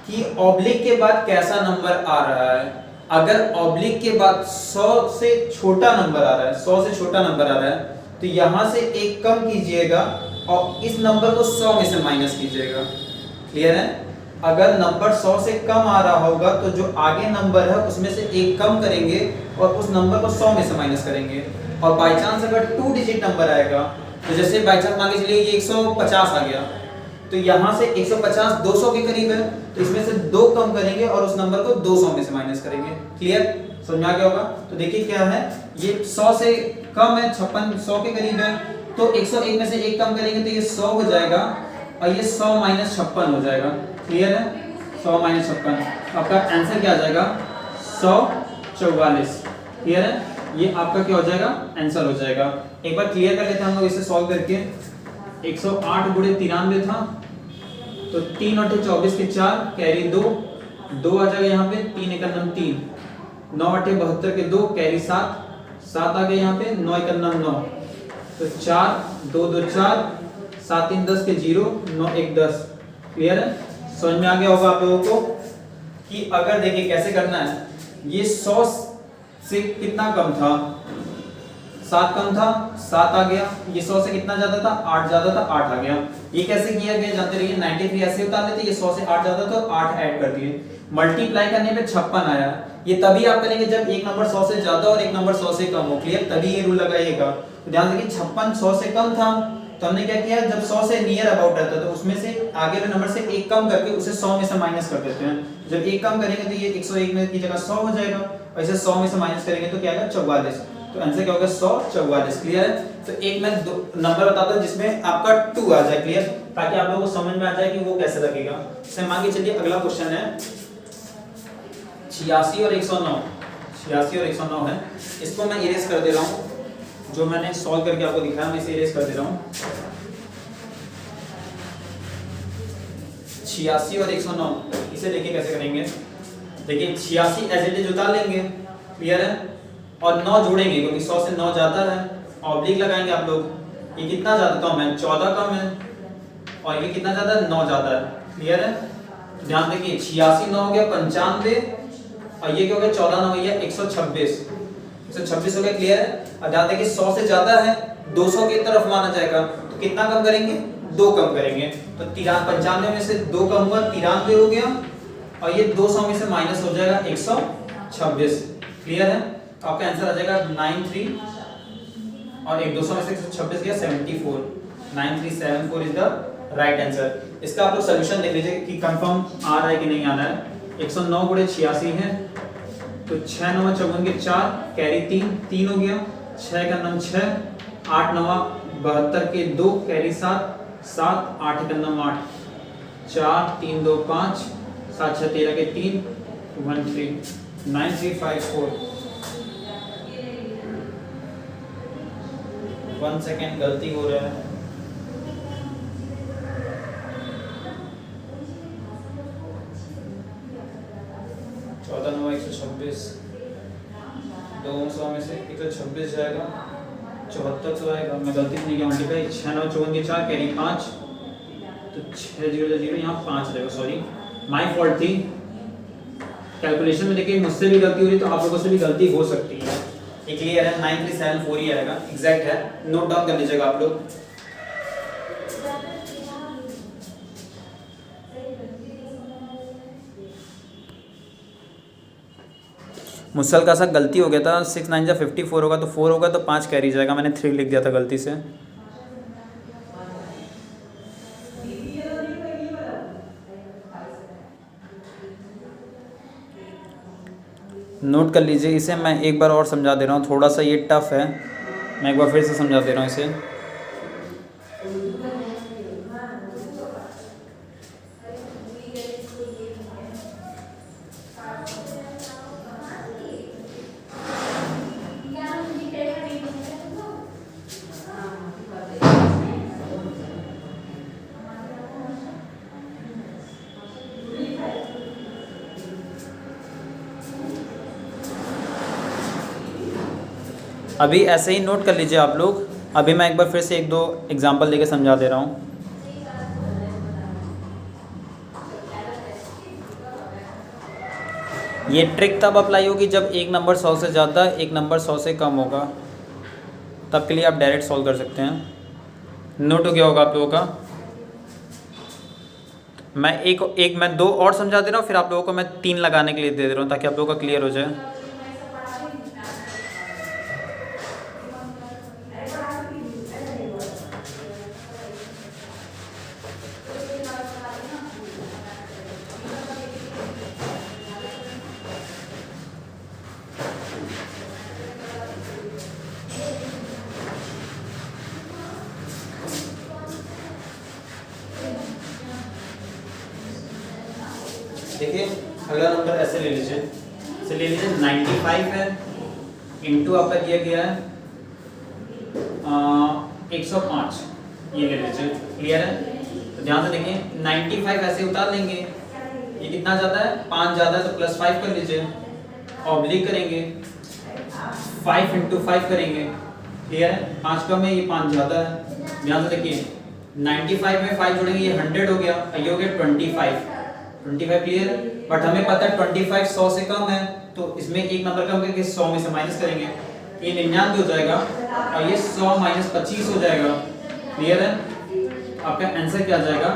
Speaker 1: कि ऑब्लिक के बाद कैसा नंबर आ रहा है। अगर ऑब्लिक के बाद 100 से छोटा नंबर आ रहा है, 100 से छोटा नंबर आ रहा है तो यहाँ से एक कम कीजिएगा और इस नंबर को 100 में से माइनस कीजिएगा। क्लियर है? अगर नंबर 100 से कम आ रहा होगा तो जो आगे नंबर है उसमें से एक कम करेंगे और उस नंबर को 100 में से माइनस करेंगे। और बाई चांस अगर 2 डिजिट नंबर आएगा तो जैसे बाई चांस मान के चलिए ये 150 आ गया तो यहाँ से 150 200 के करीब है तो इसमें से 2 कम करेंगे और उस नंबर को 200 में से माइनस करेंगे। क्लियर? समझ में आ गया होगा? तो देखिए क्या है, ये 100 से कम है, 56 100 के करीब है तो 101 में से एक कम करेंगे तो ये 100 हो जाएगा और ये 100 माइनस 56 हो जाएगा। क्लियर है? 100 माइनस 56 आपका आंसर क्या आ जाएगा, 144। क्लियर है? ये आपका क्या हो जाएगा, आंसर हो जाएगा। एक बार क्लियर कर लेते हैं हम लोग इसे सॉल्व करके। 108 गुणे 93 था तो 3 और 24 के 4 कैरी 2 आ जाएगा यहाँ पे, 3 एक 3, 9 8 72 के 2 कैरी 7 आ गया यहाँ पे, 9 एक 9 तो 4 2 2 4 7 3 10 के 0 9 1 10। क्लियर है? समझ में आ गया होगा आप लोगों को कि अगर देखिए कैसे करना है। ये 100 से कितना कम था, 7 कम था, 7 आ गया। ये 100 से कितना ज्यादा था, 8 ज्यादा था, 8 आ गया। ये कैसे किया गया जानते रहिए, 93 ऐसे उतार लेते, ये 100 से 8 ज्यादा तो 8 ऐड कर दिए, मल्टीप्लाई करने पे 56 आया। ये तभी आप करेंगे जब एक नंबर 100 से ज्यादा और एक नंबर 100 से कम हो। क्लियर? तभी ये रूल लगाइएगा। तो ध्यान रखिए 56 100 से कम था तो हमने क्या किया, जब 100 से नियर अबाउट रहता है तो उसमें से आगे वाले नंबर से एक कम करके उसे 100 में से माइनस कर देते हैं। जब एक कम करेंगे तो ये 101 में की जगह 100 हो जाएगा और इसे 100 में से माइनस करेंगे तो क्या आएगा, 44। तो आंसर क्या होगा, 144। क्लियर है? तो एक मैं नंबर बताता हूं जिसमें आपका 2 आ जाए। क्लियर? ताकि आप लोगों को समझ में आ जाए कि वो कैसे लगेगा। जैसे मान के चलिए अगला क्वेश्चन है 86 और 109। 86 और 109 है, इसको मैं इरेज कर दे रहा हूं। जो मैंने सॉल्व करके आपको दिखाया मैं इसे इरेज कर दे रहा हूं। 86 और 109 इसे देखिए कैसे करेंगे। देखिए 86 एज इट इज उतार लेंगे। क्लियर है? और 9 जोड़ेंगे क्योंकि 100 से 9 ज्यादा है, ऑब्लिक लगाएंगे आप लोग। ये कितना ज्यादा कम है, 14 कम है और ये कितना ज्यादा है, 9 ज्यादा है। क्लियर है? ध्यान देखिए 86 9 हो गया 95 और ये क्या हो गया, 14 9 हो गया 126 हो गया। क्लियर है? और ध्यान देखिए 100 से ज्यादा है, 200 की तरफ माना जाएगा तो कितना कम करेंगे, 2 कम करेंगे। तो 95 में से 2 कम हुआ 93 हो गया और ये 200 में से माइनस हो जाएगा 126। क्लियर है? तो आपका आंसर आ जाएगा 93 और एक 200 में से 126 गया 74। 9374 इज द राइट आंसर। इसका आप लोग सॉल्यूशन देख लीजिए कि कंफर्म आ रहा है कि नहीं आ रहा है। 109 गुणे 86 है तो 6 9 54 के 4 कैरी 3 हो गया, 6 का 9 6, 8 9 72 के 2 कैरी 7 8 का 9 8, 4 3 2 5, 7 6 13 के 3 1 3 9354। 1 सेकेंड गलती हो रहा है। चौदह 9 126, 200 में से 126 जाएगा 74 आएगा, मैं गलती से नहीं किया मल्टीप्लाई। 6 9 54 के 4 कैरी 5, तो 6 0 0 यहाँ 5 रहेगा, सॉरी माई फॉल्ट थी कैलकुलेशन में। देखिए मुझसे भी गलती हो रही तो आप लोगों से भी गलती हो सकती है। ये क्लियर है, 9374 ही आएगा, एग्जैक्ट है, नोट डाउन कर लीजिएगा आप लोग। मुझसे हल्का सा गलती हो गया था, 6 9 जा 54 होगा तो 4 होगा तो 5 कैरी जाएगा, मैंने 3 लिख दिया था गलती से। नोट कर लीजिए इसे, मैं एक बार और समझा दे रहा हूँ, थोड़ा सा ये टफ है, मैं एक बार फिर से समझा दे रहा हूँ इसे। अभी ऐसे ही नोट कर लीजिए आप लोग। अभी मैं एक बार फिर से 1 2 एग्जांपल देके समझा दे रहा हूँ। ये ट्रिक तब अप्लाई होगी जब एक नंबर 100 से ज़्यादा, एक नंबर 100 से कम होगा, तब के लिए आप डायरेक्ट सॉल्व कर सकते हैं। नोट हो गया होगा आप लोगों का। मैं 2 और समझा दे रहा हूँ, फिर आप लोगों को मैं 3 लगाने के लिए दे रहा हूँ ताकि आप लोगों का क्लियर हो जाए। देखिए अगला नंबर ऐसे ले लीजिए, इसे ले लीजिए 95 है, इंटू आपका दिया गया है 105, ये ले लीजिए, क्लियर है। तो ध्यान से देखिए 95 ऐसे उतार लेंगे, ये कितना ज़्यादा है 5 ज़्यादा है तो +5 कर लीजिए, ऑब्लिक करेंगे 5 × 5 करेंगे, क्लियर है। 5 कम है, ये 5 ज़्यादा है। ध्यान से देखिए 95 में 5 जोड़ेंगे, ये 100 हो गया, ये हो गया 25 क्लियर है। बट हमें पता है 25 100 से कम है, तो इसमें एक नंबर कम करके 100 में से माइनस करेंगे, ये 99 हो जाएगा और ये 100 - 25 हो जाएगा, क्लियर है। आपका आंसर क्या आ जाएगा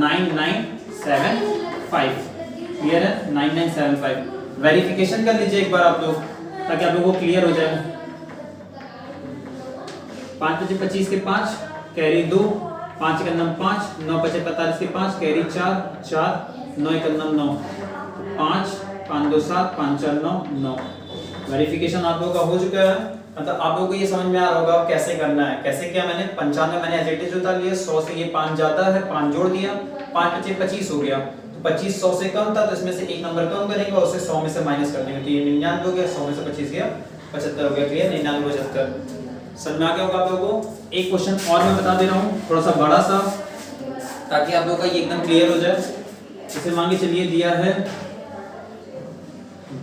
Speaker 1: 9975, क्लियर है 9975। वेरिफिकेशन कर लीजिए एक बार आप लोग ताकि आप लोगों को क्लियर हो जाए। 5 × 25 के 5 कैरी 2, 5 × 9 5, 9 × 45 के 5 कैरी 4 4, 9 × 9 5, 5 2 7, 5 4 9 9। वेरिफिकेशन आप लोगों का हो चुका है। मतलब आप लोगों को ये समझ में आ रहा होगा कैसे करना है। कैसे किया मैंने 95 मैंने एज इट इज उतार लिया, 100 से ये 5 ज्यादा है 5 जोड़ दिया, 5 × 25 हो गया, तो 25 100 से कम था तो इसमें से एक नंबर कम करेंगे और उसे 100 में से माइनस कर देंगे, तो ये 99 हो गया, 100 में से 25 गया 75 हो गया, क्लियर 99 75। समझ में आ गया होगा आप लोगों को। एक क्वेश्चन और मैं बता दे रहा हूँ थोड़ा सा बड़ा सा, ताकि आप लोगों का ये एकदम क्लियर हो जाए। इसे मान के चलिए दिया है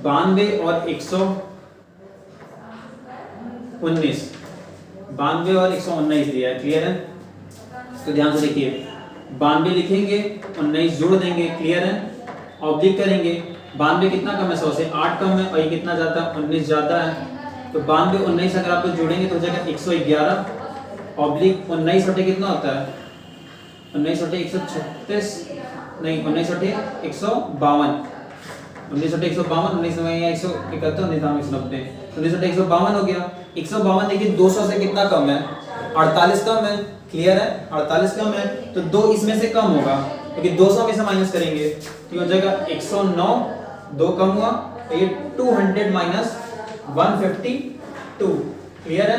Speaker 1: 92 और 119, 92 और 119 दिया है, क्लियर है। तो ध्यान से देखिए 92 लिखेंगे 19 जोड़ देंगे, क्लियर है। ऑब्लिक करेंगे 92 कितना कम है 100 से 8 कम है और ये कितना ज्यादा 19 ज्यादा है, तो 92 19 अगर आप लोग जोड़ेंगे तो हो जाएगा 111, ऑब्लिक 19 बटे कितना होता है 19 बटे 136, नहीं 19 बटे 152, 19 बटे 152, 19 में 171, 19 बटे 152 हो गया। 152 देखिए 200 से कितना कम है 48 कम है, क्लियर है 48 कम है, तो 2 इसमें से कम होगा क्योंकि 200 में से माइनस करेंगे तो हो जाएगा 109, 2 कम हुआ तो ये 200 - 152, क्लियर है।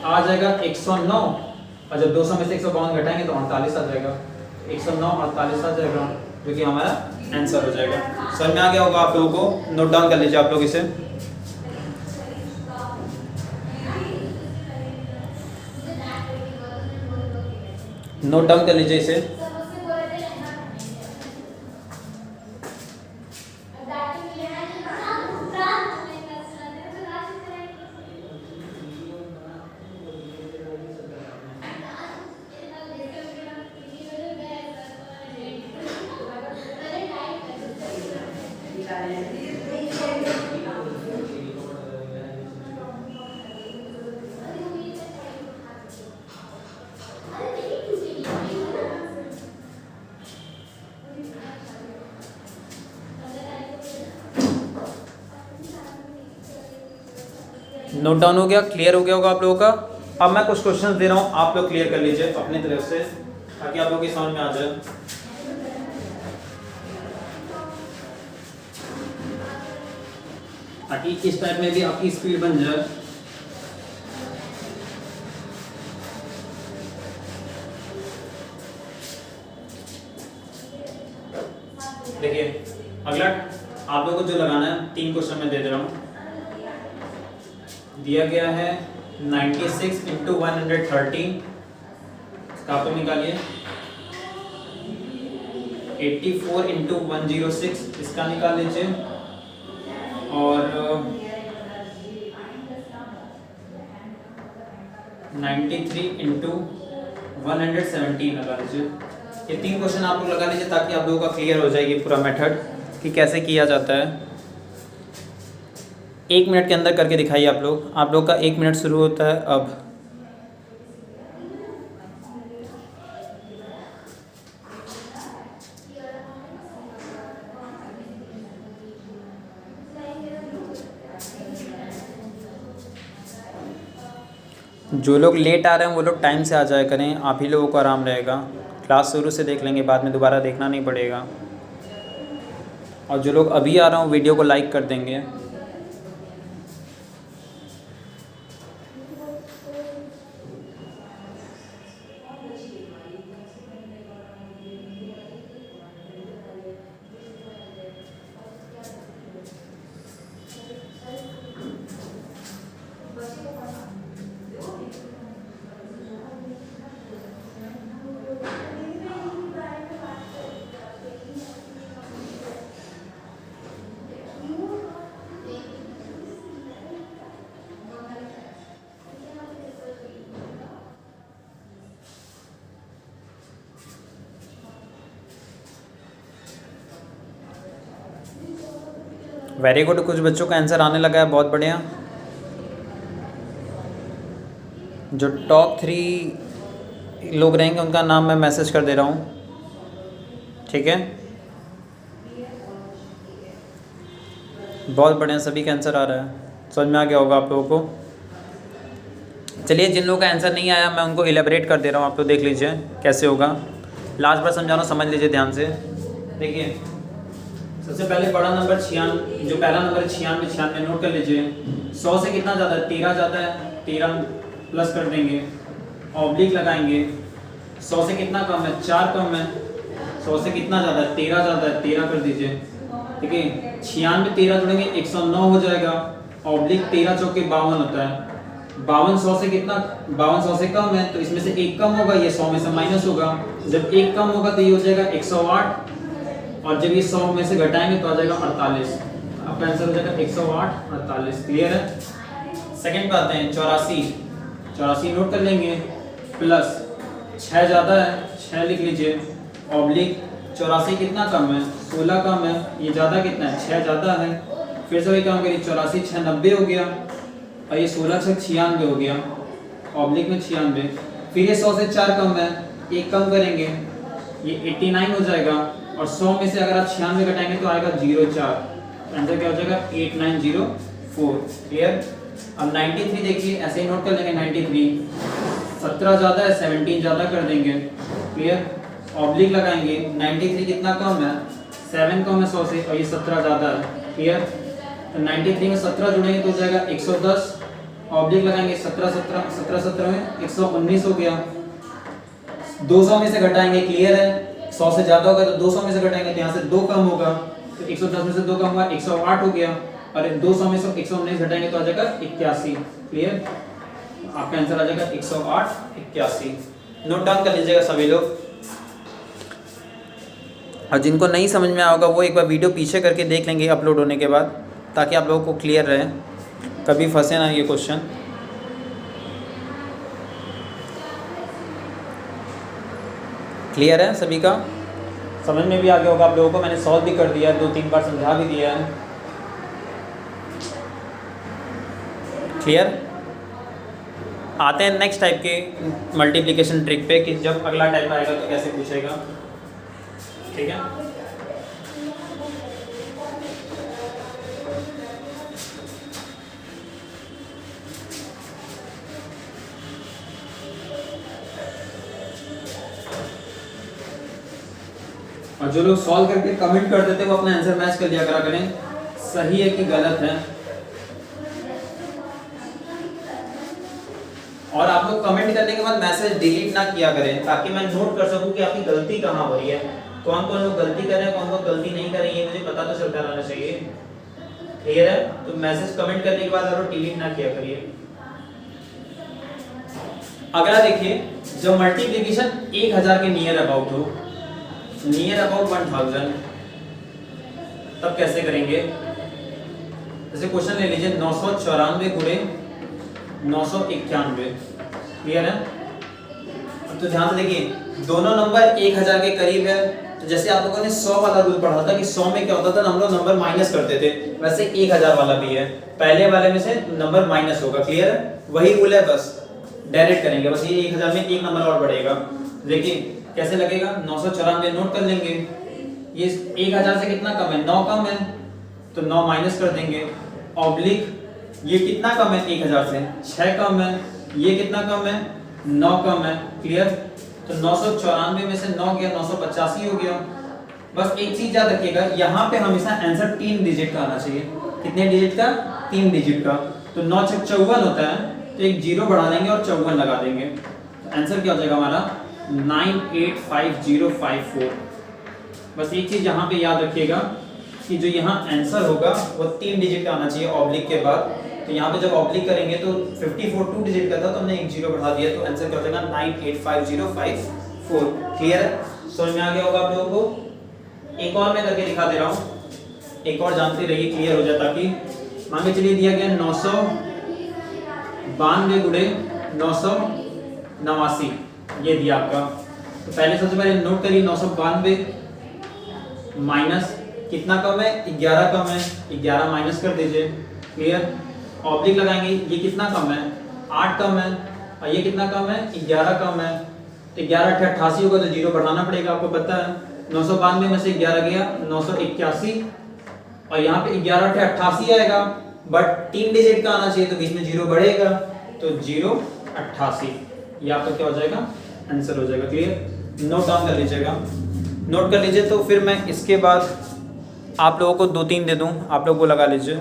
Speaker 1: आ जाएगा 109 और जब 200 में से 152 घटाएंगे तो 48 आ जाएगा, 109 48 आ जाएगा, जो कि हमारा आंसर हो जाएगा। समझ में आ गया होगा आप लोगों को। नोट डाउन कर लीजिए आप लोग इसे। नोट डाउन कर लीजिए इसे। नोट डाउन हो गया, क्लियर हो गया होगा आप लोगों का। अब मैं कुछ क्वेश्चन दे रहा हूँ, आप लोग क्लियर कर लीजिए अपनी तरफ से ताकि आप लोगों की समझ में आ जाए। ताकि इस टाइप में भी आपकी स्पीड बन जाए। देखिए अगला आप लोगों को जो लगाना है 3 क्वेश्चन में दे रहा हूँ। दिया गया है 96 इंटू 130, इसका आप लोग निकालिए। 84 इंटू 106, इसका निकाल लीजिए। और 93 इंटू 117 लगा लीजिए। ये 3 क्वेश्चन आप लोग लगा लीजिए ताकि आप लोगों का क्लियर हो जाएगी पूरा मेथड कि कैसे किया जाता है। 1 मिनट के अंदर करके दिखाइए आप लोग का 1 मिनट शुरू होता है अब। जो लोग लेट आ रहे हैं वो लोग टाइम से आ जाया करें, आप ही लोगों को आराम रहेगा। क्लास शुरू से देख लेंगे, बाद में दोबारा देखना नहीं पड़ेगा। और जो लोग अभी आ रहे हो वीडियो को लाइक कर देंगे। वेरी गुड, कुछ बच्चों का आंसर आने लगा है, बहुत बढ़िया। जो टॉप 3 लोग रहेंगे उनका नाम मैं मैसेज कर दे रहा हूँ, ठीक है। बहुत बढ़िया, सभी का आंसर आ रहा है, समझ में आ गया होगा आप लोगों को। चलिए जिन लोगों का आंसर नहीं आया मैं उनको इलेबरेट कर दे रहा हूँ, आप लोग देख लीजिए कैसे होगा। लास्ट बार समझा रहा हूँ, समझ लीजिए ध्यान से। देखिए सबसे पहले बड़ा नंबर 96, जो पहला नंबर 96 नोट कर लीजिए। 100 से कितना ज़्यादा है? 13 ज़्यादा है, 13 प्लस कर देंगे, ऑब्लिक लगाएंगे। 100 से कितना कम है? 4 कम है। 100 से कितना ज़्यादा है? 13 ज़्यादा है, 13 कर दीजिए, ठीक है। 96 13 जोड़ेंगे 109 हो जाएगा, ऑब्लिक 13 चौके 52 होता है। 52 100 से कितना? 52 100 से कम है तो इसमें से 1 कम होगा, ये 100 में से माइनस होगा। जब 1 कम होगा तो ये हो जाएगा 108, और जब ये 100 में से घटाएंगे तो आ जाएगा 48। आपका आंसर हो जाएगा 108 48। क्लियर है। सेकंड पे आते हैं 84 नोट कर लेंगे। प्लस 6 ज़्यादा है, 6 लिख लीजिए, ऑब्लिक 84 कितना कम है? 16 कम है, ये ज़्यादा कितना है? 6 ज़्यादा है। फिर से वही काम करिए, 84 6 90 हो गया, और ये 16 6 96 हो गया, ऑब्लिक में 96। फिर ये 100 से 4 कम है, 1 कम करेंगे, ये 89 हो जाएगा। और 100 में से अगर आप 96 घटाएंगे तो आएगा 04। आंसर क्या हो जाएगा? 8904। क्लियर। अब 93 देखिए, ऐसे ही नोट कर लेंगे। 93 17 ज़्यादा है, 17 ज़्यादा कर देंगे, क्लियर। ऑब्लिक लगाएंगे, 93 कितना कम है? 7 कम है 100 से, और ये 17 ज़्यादा है, क्लियर। तो 93 में 17 जुड़ेंगे तो हो जाएगा 110, ऑब्लिक लगाएंगे 17 में 119 हो गया। 200 में से घटाएंगे, क्लियर है। 100 से ज़्यादा होगा तो 200 में से घटाएंगे तो यहाँ से 2 कम होगा, तो 110 में से 2 कम हुआ 108 हो गया, और 200 में से 119 घटाएंगे तो आ जाएगा 81। क्लियर। आपका आंसर आ जाएगा 108 81। नोट डाउन कर लीजिएगा सभी लोग। और जिनको नहीं समझ में आएगा वो एक बार वीडियो पीछे करके देख लेंगे अपलोड होने के बाद, ताकि आप लोगों को क्लियर रहे, कभी फंसे ना ये क्वेश्चन। क्लियर है सभी का? समझ में भी आ गया होगा आप लोगों को। मैंने सॉल्व भी कर दिया है, 2-3 बार समझा भी दिया है। क्लियर। आते हैं नेक्स्ट टाइप के मल्टीप्लिकेशन ट्रिक पे, कि जब अगला टाइप आएगा तो कैसे पूछेगा, ठीक है। और जो लोग सॉल्व करके कमेंट कर देते वो अपना आंसर मैच कर दिया करा करें, सही है कि गलत है। और आप लोग कमेंट करने के बाद मैसेज डिलीट ना किया करें, ताकि मैं नोट कर सकूं कि आपकी गलती कहाँ हो रही है, कौन कौन लोग गलती कर रहे हैं, कौन कौन गलती नहीं कर रही है, मुझे पता तो चलता रहना चाहिए। क्लियर है? तो मैसेज कमेंट करने के बाद आप लोग डिलीट ना किया करिए। अगला देखिए, जब मल्टीप्लिकेशन 1000 के नियर अबाउट हो, नियर अबाउट 1000, तब कैसे करेंगे? जैसे क्वेश्चन ले लीजिए 994 गुणे 991। क्लियर है? अब तो ध्यान से देखिए, दोनों नंबर 1000 के करीब है, तो जैसे आप लोगों ने 100 वाला रूल पढ़ा था कि 100 में क्या होता था, हम लोग नंबर माइनस करते थे, वैसे 1000 वाला भी है, पहले वाले में से नंबर माइनस होगा। क्लियर है? वही रूल है, बस डायरेक्ट करेंगे, बस ये 1000 में एक नंबर और बढ़ेगा। देखिए कैसे लगेगा, 994 नोट कर लेंगे, ये 1000 से कितना कम है, 9 कम है, तो 9 माइनस कर देंगे, ऑब्लिक ये कितना कम है 1000 से, 6 कम है, ये कितना कम है, 9 कम है। क्लियर? तो 994 में से 9 गया, 985 हो गया। बस एक चीज याद रखिएगा, यहाँ पे हमेशा आंसर 3 डिजिट का आना चाहिए। कितने डिजिट का? 3 डिजिट का। तो 9 छक 54 होता है, तो एक जीरो बढ़ा देंगे और 54 लगा देंगे, तो आंसर क्या हो जाएगा हमारा 985054। बस एक चीज यहाँ पे याद रखिएगा कि जो यहाँ आंसर होगा वो 3 डिजिट का आना चाहिए ऑब्लिक के बाद। तो यहाँ पे जब ऑब्लिक करेंगे तो 54 2 डिजिट का था, तो हमने एक जीरो बढ़ा दिया, तो आंसर क्या हो जाएगा 985054। क्लियर है? समझ में आ गया होगा आप लोगों को? एक और मैं करके दिखा दे रहा हूँ, एक और जानते रहिए, क्लियर हो जाए। ताकि मान के चलिए दिया गया 992 गुणे 989, ये दिया आपका। तो पहले सबसे पहले नोट करिए, 992 माइनस कितना कम है, 11 कम है, 11 माइनस कर दीजिए। क्लियर? ऑब्लिक लगाएंगे, ये कितना कम है, 8 कम है, और ये कितना कम है, 11 कम है, तो 11 × 88 होगा, तो जीरो बढ़ाना पड़ेगा, आपको पता है। 992 में से 11 गया 981, और यहाँ पे 11 × 88 आएगा, बट 3 डिजिट का आना चाहिए, तो बीच में जीरो बढ़ेगा, तो 088, ये आपका क्या हो जाएगा, आंसर हो जाएगा। क्लियर? नोट डाउन कर लीजिएगा, नोट कर लीजिए। तो फिर मैं इसके बाद आप लोगों को 2-3 दे दूं, आप लोगों को लगा लीजिए।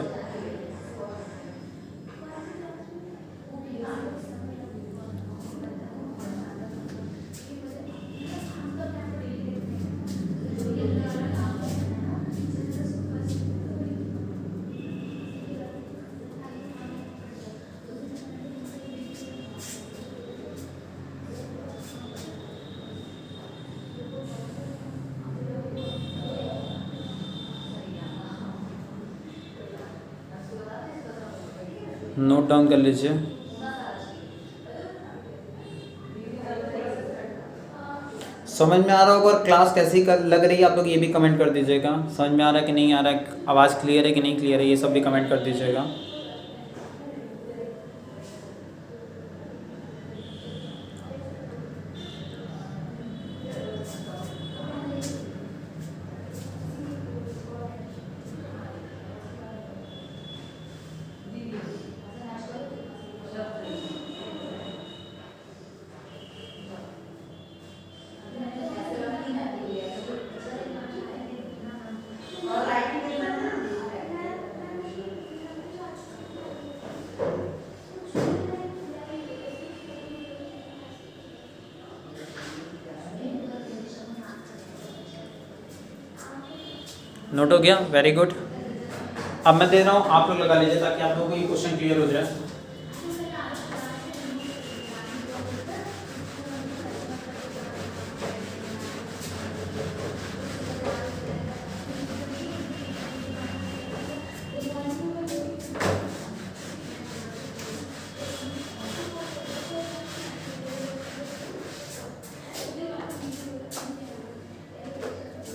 Speaker 1: नोट डाउन कर लीजिए। समझ में आ रहा होगा, और क्लास कैसी लग रही है आप लोग ये भी कमेंट कर दीजिएगा। समझ में आ रहा है कि नहीं आ रहा है, आवाज़ क्लियर है कि नहीं क्लियर है, ये सब भी कमेंट कर दीजिएगा। नोट हो गया? Very good. अब मैं दे रहा हूँ, आप लोग लगा लीजिए, ताकि आप लोगों को ये क्वेश्चन क्लियर हो जाए।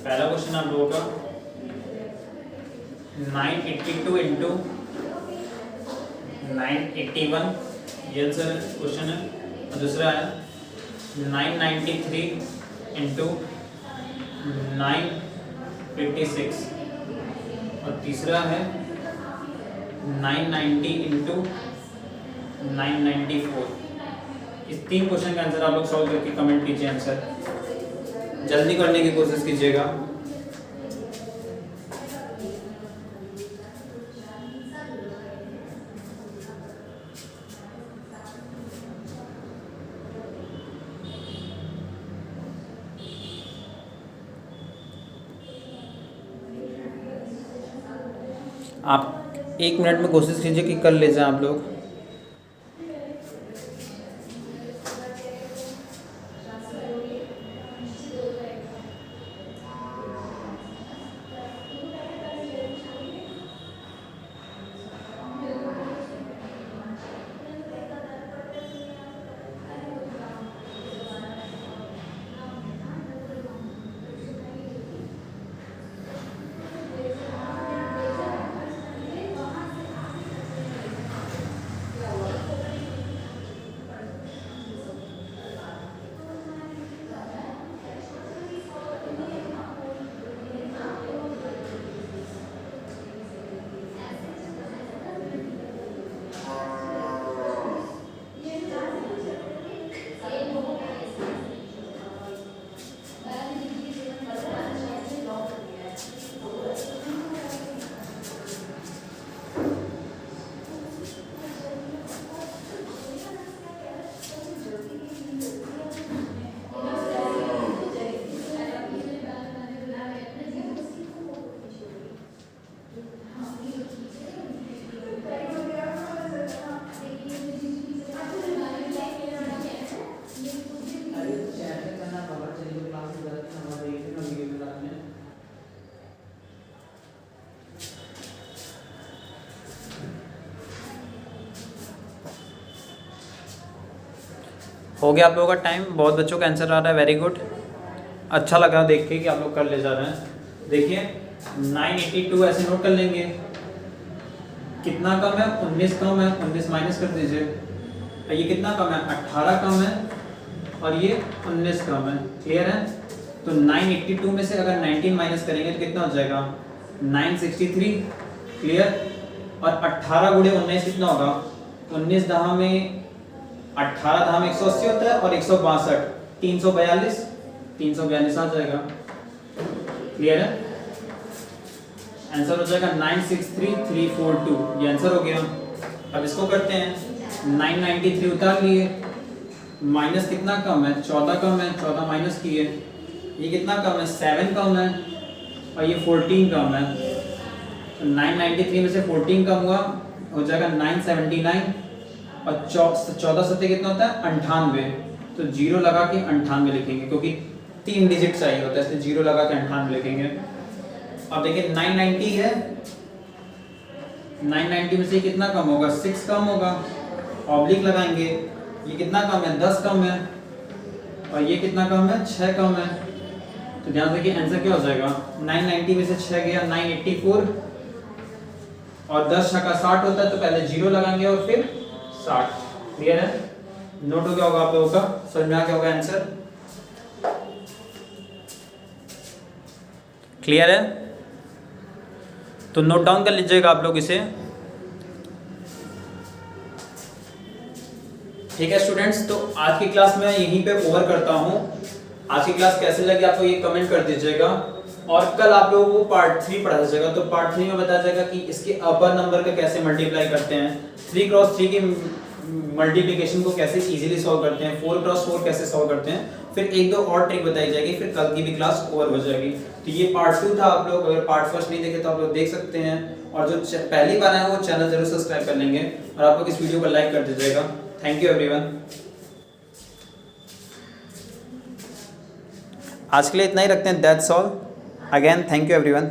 Speaker 1: पहला क्वेश्चन आप लोगों का 982 इंटू 981, ये आंसर क्वेश्चन है। और दूसरा है 993 इंटू 956, और तीसरा है 990 इंटू 994। इस 3 क्वेश्चन का आंसर आप लोग सॉल्व करके कमेंट कीजिए आंसर। जल्दी करने की कोशिश कीजिएगा। आप 1 मिनट में कोशिश कीजिए कि कर ले जाएं आप लोग। हो गया आप लोगों का टाइम। बहुत बच्चों का आंसर आ रहा है, वेरी गुड। अच्छा लगा देख के कि आप लोग कर ले जा रहे हैं। देखिए 982 ऐसे नोट कर लेंगे। कितना कम है? 19 कम है, 19 माइनस कर दीजिए। ये कितना कम है? 18 कम है और ये 19 कम है। क्लियर है? तो 982 में से अगर 19 माइनस करेंगे तो कितना हो जाएगा? 963। क्लियर? और 18 गुणे 19 कितना होगा? 19 दहा में 18 दहा में 180 होता है और 162 342 342 आ जाएगा। क्लियर है? आंसर हो जाएगा 963342। ये आंसर हो गया। अब इसको करते हैं। 993 उतार लिए, माइनस कितना कम है? 14 कम है, 14 माइनस किए। ये कितना कम है? 7 कम है और ये 14 कम है। तो 993 में से 14 कम हुआ, हो जाएगा 979 और 14 सत्ते कितना होता है? 98। तो जीरो लगा के 98 लिखेंगे क्योंकि 3 डिजिट चाहिए होता है, इसलिए जीरो लगा के 98 लिखेंगे। अब देखिए 990 है, 990 में से कितना कम होगा? 6 कम होगा। ऑब्लिक लगाएंगे। ये कितना कम है? 10 कम है और ये कितना कम है? 6 कम है। तो ध्यान रखिए आंसर क्या हो जाएगा? 990 में से 6 गया 984 और 10 छक्का 60 होता है, तो पहले जीरो लगाएंगे और फिर 60। क्लियर है? नोट हो गया होगा आप लोगों का, समझ में आ गया होगा आंसर। क्लियर है? तो नोट डाउन कर लीजिएगा आप लोग इसे। ठीक है स्टूडेंट्स, तो आज की क्लास मैं यहीं पे ओवर करता हूँ। आज की क्लास कैसे लगी आपको ये कमेंट कर दीजिएगा और कल आप लोगों को पार्ट 3 पढ़ाया जाएगा। तो पार्ट 3 में बताया जाएगा कि इसके अपर नंबर का कैसे मल्टीप्लाई करते हैं, 3 क्रॉस 3 की मल्टीप्लिकेशन को कैसे इजीली सॉल्व करते हैं, 4 क्रॉस 4 कैसे सॉल्व करते हैं, फिर 1-2 और ट्रिक बताई जाएगी, फिर कल की भी क्लास ओवर हो जाएगी। तो ये पार्ट 2 था। आप लोग अगर पार्ट फर्स्ट नहीं देखे तो आप लोग देख सकते हैं, और जो पहली बार आए वो चैनल जरूर सब्सक्राइब कर लेंगे और आप लोग इस वीडियो को लाइक कर दीजिएगा। Thank you everyone. आज के लिए इतना ही रखते हैं। That's all. Again thank you everyone.